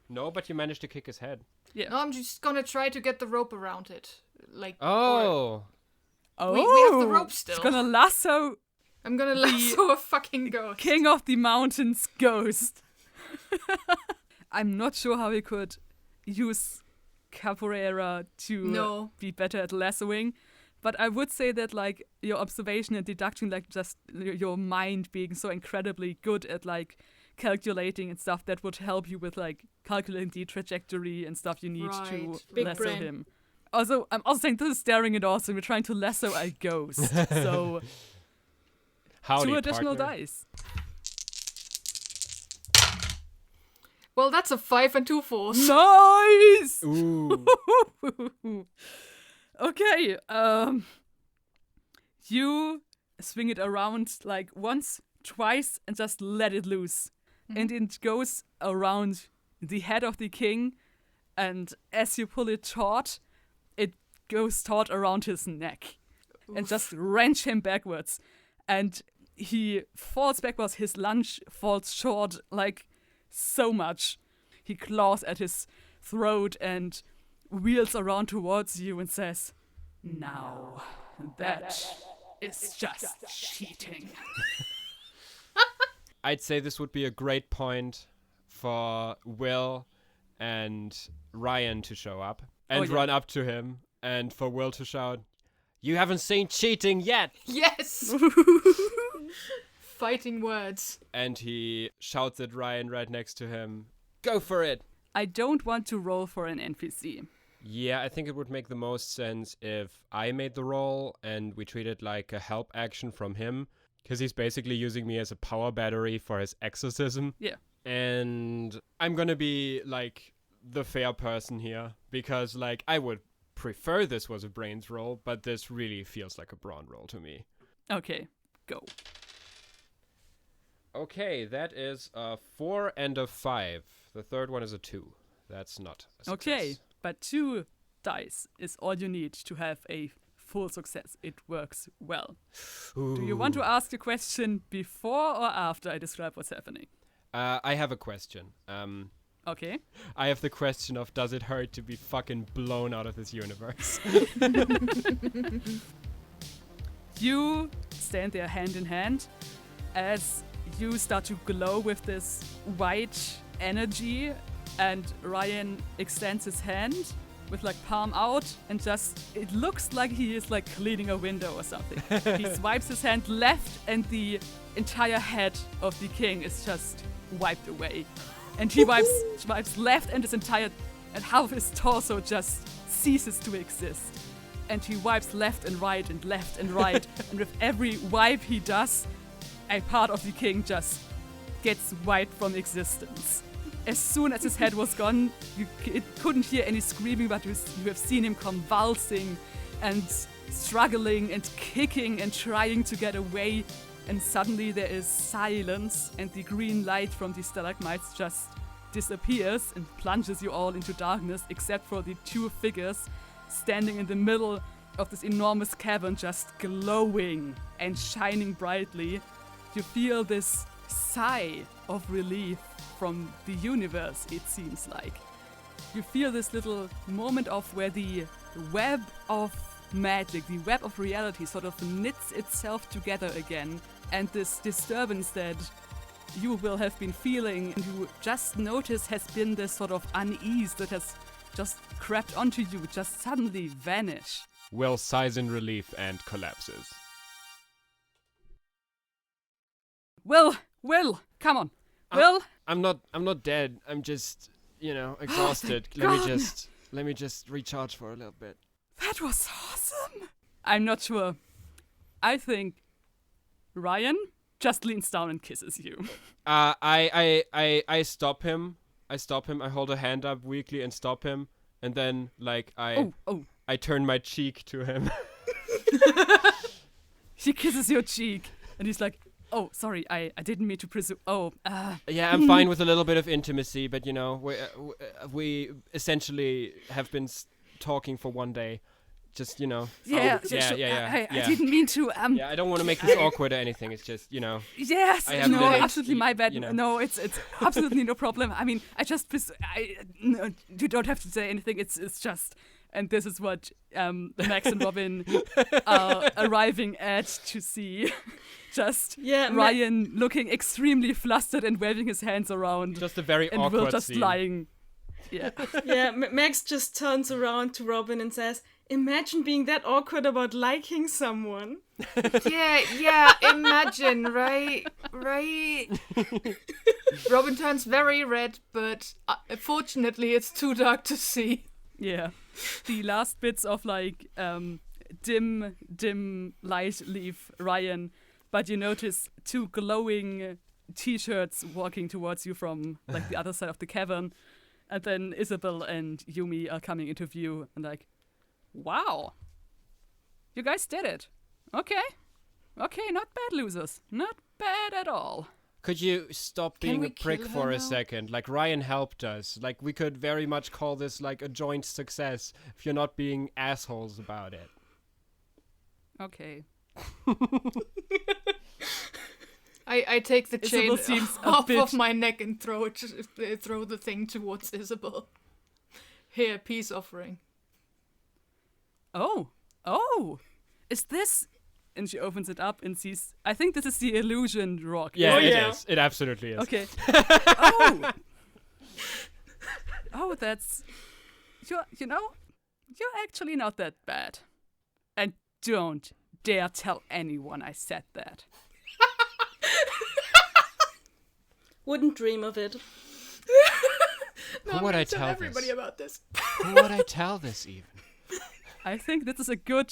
No, but you managed to kick his head. Yeah. No, I'm just gonna try to get the rope around it. Like. Oh. We have the rope still. It's gonna lasso. I'm gonna lasso a fucking ghost. King of the Mountains ghost. I'm not sure how we could use capoeira to be better at lassoing. But I would say that, like, your observation and deduction, like, just your mind being so incredibly good at, like, calculating and stuff, that would help you with, like, calculating the trajectory and stuff you need to Big lasso brain. him. Also, I'm also saying this is staring at us, and we're trying to lasso a ghost. So, Howdy, 2 additional partner. dice. Well, that's a 5 and 2 4s. Nice! Ooh. Okay, you swing it around like once, twice, and just let it loose. And it goes around the head of the king, and as you pull it taut, it goes taut around his neck. And just wrench him backwards. And he falls backwards, his lunge falls short, like so much. He claws at his throat and wheels around towards you and says, "Now, that is just cheating." I'd say this would be a great point for Will and Ryan to show up and run up to him, and for Will to shout, "You haven't seen cheating yet!" Yes! Fighting words. And he shouts at Ryan right next to him, "Go for it!" I don't want to roll for an NPC. Yeah, I think it would make the most sense if I made the roll and we treat it like a help action from him, because he's basically using me as a power battery for his exorcism. Yeah. And I'm gonna be like the fair person here, because like I would prefer this was a brains roll, but this really feels like a brawn roll to me. Okay, go. Okay, that is a 4 and a 5. The third one is a 2. That's not a success. Okay, but 2 dice is all you need to have a full success. It works well. Ooh. Do you want to ask a question before or after I describe what's happening? I have a question. Okay. I have the question of, does it hurt to be fucking blown out of this universe? You stand there hand in hand as you start to glow with this white energy, and Ryan extends his hand with like palm out, and just it looks like he is like cleaning a window or something. He swipes his hand left, and the entire head of the king is just wiped away. And he wipes left, and and half of his torso just ceases to exist. And he wipes left and right, and and with every wipe he does, a part of the king just gets wiped from existence. As soon as his head was gone, you couldn't hear any screaming, but you have seen him convulsing and struggling and kicking and trying to get away. And suddenly there is silence, and the green light from the stalagmites just disappears and plunges you all into darkness, except for the two figures standing in the middle of this enormous cavern, just glowing and shining brightly. You feel this sigh of relief from the universe, it seems like. You feel this little moment of where the web of magic, the web of reality sort of knits itself together again, and this disturbance that you will have been feeling and you just notice has been this sort of unease that has just crept onto you, just suddenly vanish. Will sighs in relief and collapses. Will, come on. Will? I'm not dead. I'm just, exhausted. Let me just recharge for a little bit. That was awesome. I'm not sure. I think Ryan just leans down and kisses you. I stop him. I hold a hand up weakly and stop him, and then I turn my cheek to him. She kisses your cheek, and he's like, "Oh, sorry, I didn't mean to presume." Yeah, I'm fine with a little bit of intimacy, but we essentially have been talking for one day. Just Yeah. Yeah. I didn't mean to. I don't want to make this awkward or anything. It's just, Yes. No, absolutely my bad. No, it's absolutely no problem. I mean, no, you don't have to say anything. It's just. And this is what Max and Robin are arriving at to see. Just Ryan looking extremely flustered and waving his hands around. Just a very and awkward Will just scene. lying. Yeah. Yeah, Max just turns around to Robin and says, "Imagine being that awkward about liking someone." Yeah, imagine, right? Robin turns very red, but fortunately it's too dark to see. Yeah. The last bits of dim light leave Ryan, but you notice two glowing t-shirts walking towards you from the other side of the cavern, and then Isabel and Yumi are coming into view and wow, you guys did it. Okay, not bad, losers, not bad at all. Could you stop being a prick for a second? Ryan helped us. We could very much call this a joint success if you're not being assholes about it. Okay. I take the chain seems off of my neck and throw the thing towards Isabel. Here, peace offering. Oh, is this? And she opens it up and sees, I think this is the illusion rock. Yeah, it is. It absolutely is. Okay. That's, you're actually not that bad. And don't dare tell anyone I said that. Wouldn't dream of it. No, Who would I tell everybody this? about this? Who would I tell this even? I think this is a good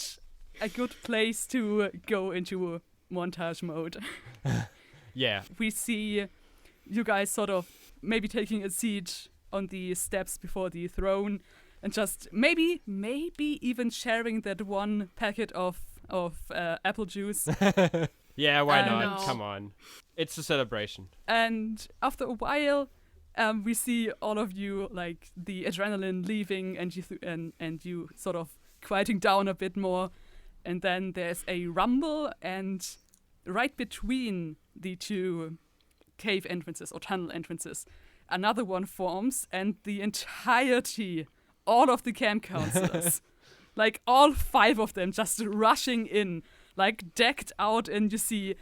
place to go into montage mode. Yeah. We see you guys sort of maybe taking a seat on the steps before the throne and just maybe even sharing that one packet of apple juice. Yeah, why not? No. Come on. It's a celebration. And after a while, we see all of you, the adrenaline leaving and you sort of quieting down a bit more. And then there's a rumble, and right between the two cave entrances or tunnel entrances, another one forms, and the entirety, all of the camp counselors, all 5 of them just rushing in, decked out, and you see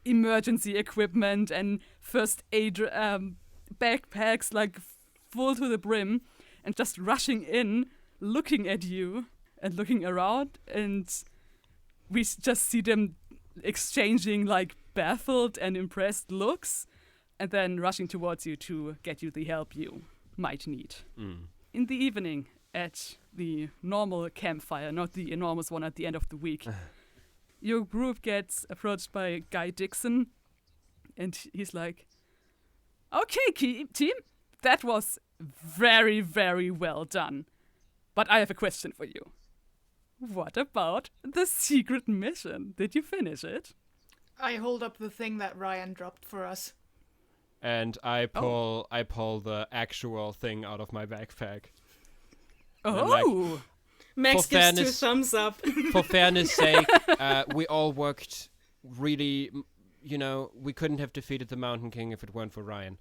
emergency equipment and first aid backpacks full to the brim, and just rushing in, looking at you and looking around, and we just see them exchanging baffled and impressed looks, and then rushing towards you to get you the help you might need. In the evening, at the normal campfire, not the enormous one at the end of the week, your group gets approached by Guy Dixon, and he's like, "Okay, team, that was very, very well done. But I have a question for you. What about the secret mission? Did you finish it?" I hold up the thing that Ryan dropped for us. And I pull the actual thing out of my backpack. Oh! Max For gives fairness- 2 thumbs up. For fairness sake, we all worked really, we couldn't have defeated the Mountain King if it weren't for Ryan.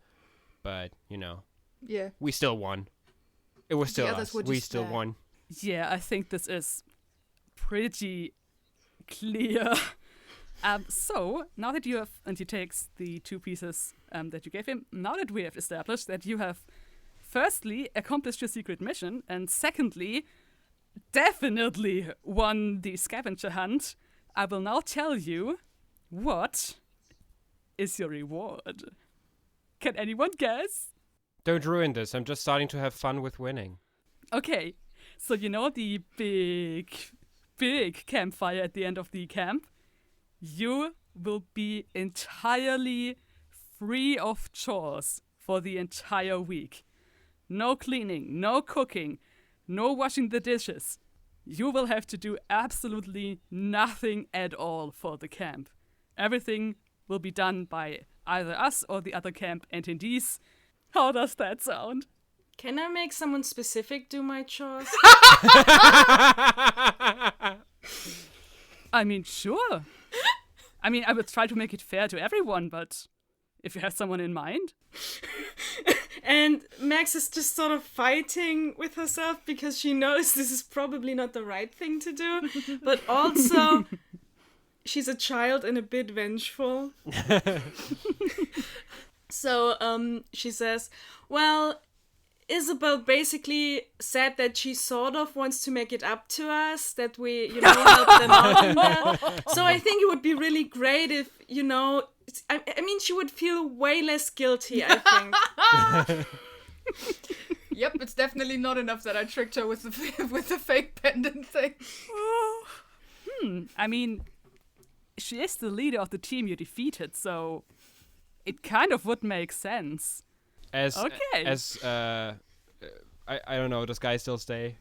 But, Yeah. we still won. It was still others us. were We just still there. won. Yeah, I think this is pretty clear. So, now that you have, and he takes the 2 pieces that you gave him, now that we have established that you have, firstly, accomplished your secret mission, and secondly, definitely won the scavenger hunt, I will now tell you what is your reward. Can anyone guess? Don't ruin this. I'm just starting to have fun with winning. Okay, so the big campfire at the end of the camp? You will be entirely free of chores for the entire week. No cleaning, no cooking, no washing the dishes. You will have to do absolutely nothing at all for the camp. Everything will be done by either us or the other camp attendees. How does that sound? Can I make someone specific do my chores? I mean, sure. I mean, I would try to make it fair to everyone, but if you have someone in mind. And Max is just sort of fighting with herself because she knows this is probably not the right thing to do. But also, she's a child and a bit vengeful. So she says, well, Isabel basically said that she sort of wants to make it up to us, that we, help them out in that. So I think it would be really great if, I mean, she would feel way less guilty, I think. Yep, it's definitely not enough that I tricked her with the fake pendant thing. I mean, she is the leader of the team you defeated, so it kind of would make sense. I don't know, does Guy still stay?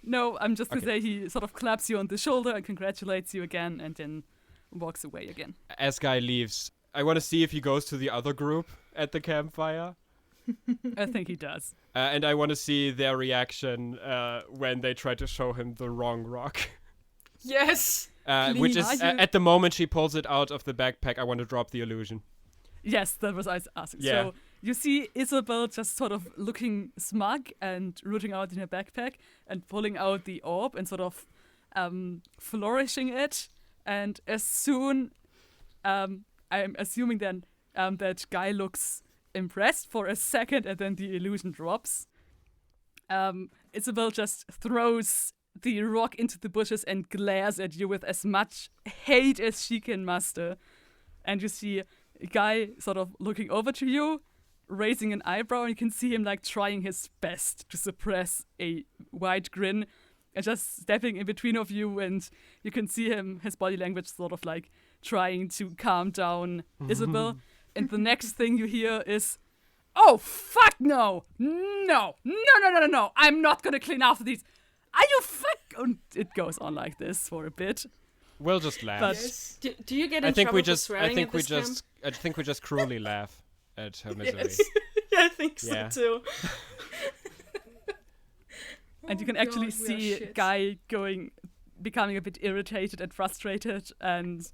No, I'm just to say he sort of claps you on the shoulder and congratulates you again and then walks away again. As Guy leaves, I want to see if he goes to the other group at the campfire. I think he does. And I want to see their reaction when they try to show him the wrong rock. Yes! Which is, at the moment she pulls it out of the backpack, I want to drop the illusion. Yes, that was I was asking. Yeah. So you see Isabel just sort of looking smug and rooting out in her backpack and pulling out the orb and sort of flourishing it. And as soon, I'm assuming then that Guy looks impressed for a second and then the illusion drops. Isabel just throws the rock into the bushes and glares at you with as much hate as she can muster. And you see a Guy sort of looking over to you, raising an eyebrow, and you can see him like trying his best to suppress a wide grin and just stepping in between of you, and you can see his body language sort of like trying to calm down Isabel. And the next thing you hear is, "Oh, fuck no! No! I'm not gonna clean after these! Are you fuck?" And it goes on like this for a bit. We'll just laugh. But Yes. Do you get in trouble for swearing at this camp? I think we just cruelly laugh at her misery. Yes. Yeah, I think so Yeah. too. And you can Oh actually God, we are see shit. Guy becoming a bit irritated and frustrated, and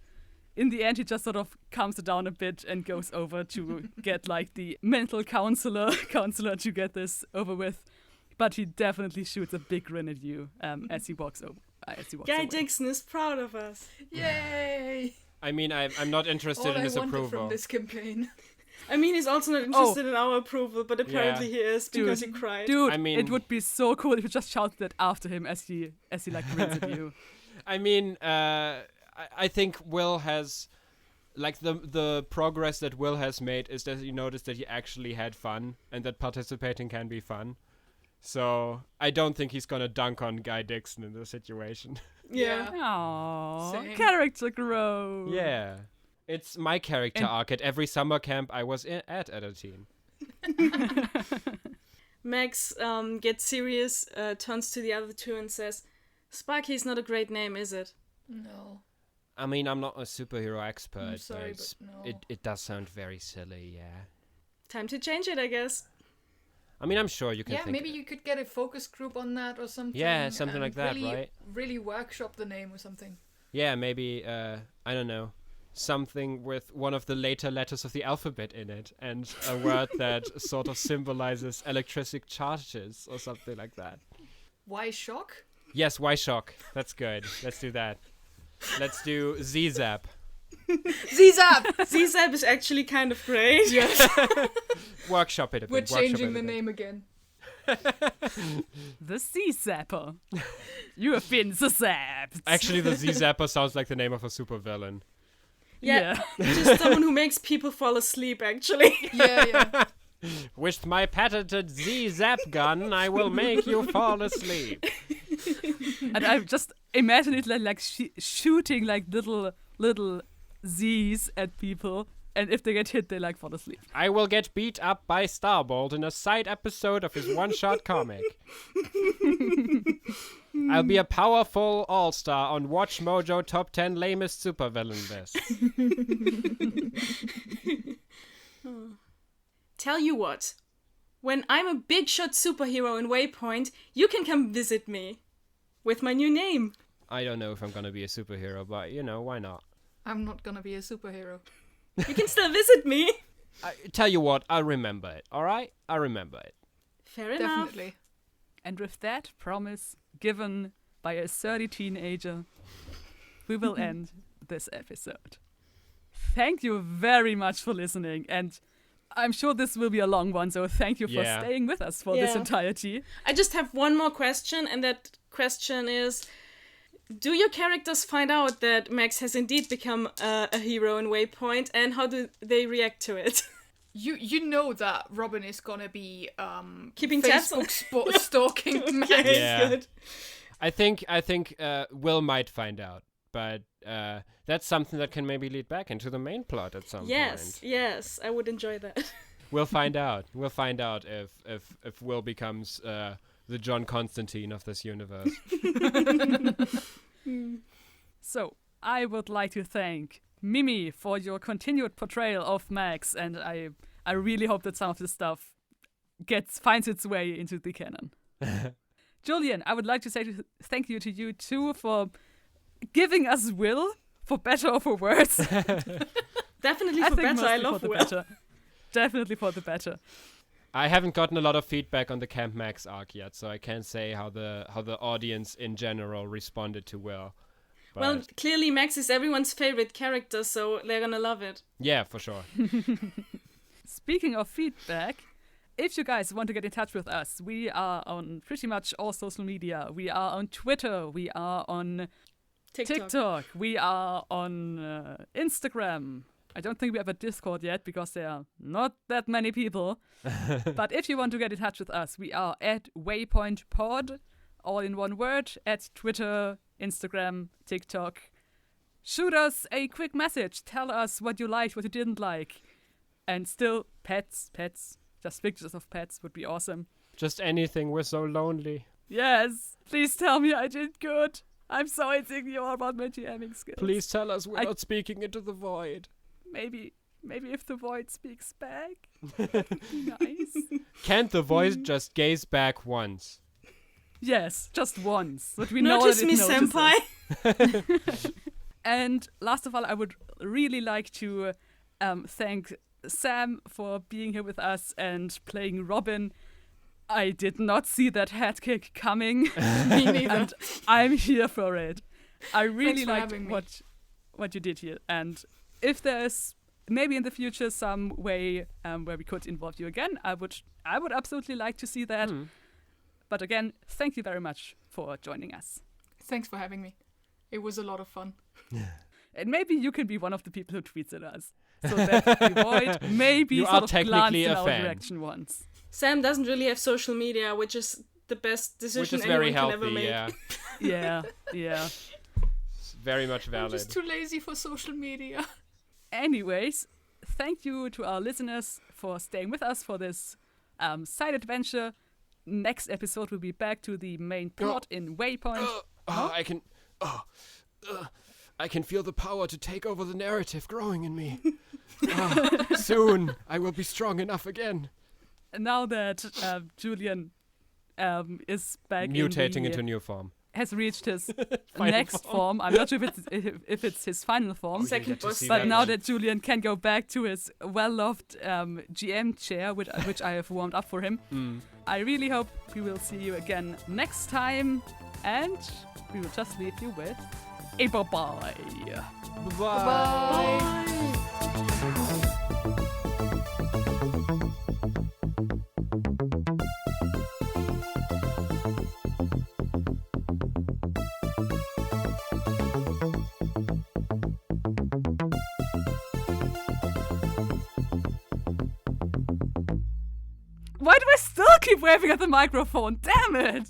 in the end he just sort of calms it down a bit and goes over to get like the mental counselor to get this over with. But he definitely shoots a big grin at you as he walks over. Guy away. Dixon is proud of us. Yay! I mean, I'm not interested All in I his wanted approval. from this campaign. I mean, he's also not interested in our approval, but apparently Yeah. he is because he cried. Dude, I mean- it would be so cool if you just shouted that after him as he like grins at you. I mean, I think Will has like the progress that Will has made is that you notice that he actually had fun and that participating can be fun. So I don't think he's gonna dunk on Guy Dixon in this situation. Yeah. Aww, Same. character growth. Yeah. It's my character arc at every summer camp I was at a teen. Max gets serious, turns to the other two and says, Sparky's not a great name, is it? No. I mean, I'm not a superhero expert, I'm sorry, but but no. it does sound very silly, yeah. Time to change it, I guess. I mean, I'm sure you can Yeah, think... maybe you could get a focus group on that or something. Yeah, something and like that, really, right? Really workshop the name or something. Yeah, maybe, I don't know, something with one of the later letters of the alphabet in it, and a word that sort of symbolizes electric charges or something like that. Why shock? Yes, why shock? That's good. Let's do that. Let's do Z-Zap. Z-Zap! Z-Zap is actually kind of great. Yes. Workshop it a bit. We're workshop changing it the a bit. name again. The Sea Zapper. You have been zapped. Actually, the Z-Zapper sounds like the name of a supervillain. Yeah, just someone who makes people fall asleep, actually. Yeah. With my patented Z-Zap gun, I will make you fall asleep. And I just imagine it like shooting like little Z's at people, and if they get hit, they like fall asleep. I will get beat up by Starbolt in a side episode of his one-shot comic. I'll be a powerful all-star on Watch Mojo Top 10 Lamest Supervillain list. Tell you what, when I'm a big shot superhero in Waypoint, you can come visit me. With my new name. I don't know if I'm gonna be a superhero, but, you know, why not? I'm not gonna be a superhero. You can still visit me. Tell you what, I'll remember it, alright? I'll remember it. Fair enough. Definitely. And with that promise given by a 30 teenager, we will end this episode. Thank you very much for listening, and I'm sure this will be a long one, so thank you for staying with us for this entirety. I just have one more question, and that question is, do your characters find out that Max has indeed become a hero in Waypoint, and how do they react to it? You know that Robin is gonna be Keeping tabs on Facebook stalking Max. Yeah. Good. I think Will might find out, but that's something that can maybe lead back into the main plot at some point. Yes, I would enjoy that. We'll find out. We'll find out if Will becomes the John Constantine of this universe. So, I would like to thank Mimi for your continued portrayal of Max, and I really hope that some of this stuff finds its way into the canon. Julian, I would like to say thank you to you too for giving us Will, for better or for worse. Definitely I for think better. I mostly love for the Will. better. Definitely for the better. I haven't gotten a lot of feedback on the Camp Max arc yet, so I can't say how the audience in general responded to Will. But Well, clearly Max is everyone's favorite character, so they're gonna love it. yeah, for sure. Speaking of feedback, if you guys want to get in touch with us, we are on pretty much all social media. We are on Twitter. We are on TikTok. We are on Instagram. I don't think we have a Discord yet because there are not that many people. But if you want to get in touch with us, we are at Waypoint Pod, all in one word, at Twitter, Instagram, TikTok. Shoot us a quick message. Tell us what you liked, what you didn't like. And still, pets. Just pictures of pets would be awesome. Just anything, we're so lonely. Yes, please tell me I did good. I'm so insecure about my GMing skills. Please tell us we're not speaking into the void. Maybe if the void speaks back, that would be nice. Can't the void just gaze back once? Yes, just once. But we know that Notice me, senpai. And last of all, I would really like to thank Sam for being here with us and playing Robin. I did not see that head kick coming. Me neither. And I'm here for it. I really Thanks for liked having me. what you did here. And if there's maybe in the future some way where we could involve you again, I would absolutely like to see that. But again, thank you very much for joining us. Thanks for having me. It was a lot of fun. And maybe you can be one of the people who tweets at us. So that we avoid maybe You sort are of technically glanced in a our fan. direction once. Sam doesn't really have social media, which is the best Which decision is very anyone can ever healthy, make. yeah. Yeah. It's very much I'm valid. just too lazy for social media. Anyways, thank you to our listeners for staying with us for this side adventure. Next episode, we'll be back to the main plot in Waypoint. I can feel the power to take over the narrative growing in me. Soon, I will be strong enough again. Now that Julian is back Mutating into new form. has reached his Final next form. I'm not sure if it's his final form. Second boss But stage. now that Julian can go back to his well-loved GM chair, which I have warmed up for him, I really hope we will see you again next time. And we will just leave you with a bye-bye. Bye. Why do I still keep waving at the microphone? Damn it!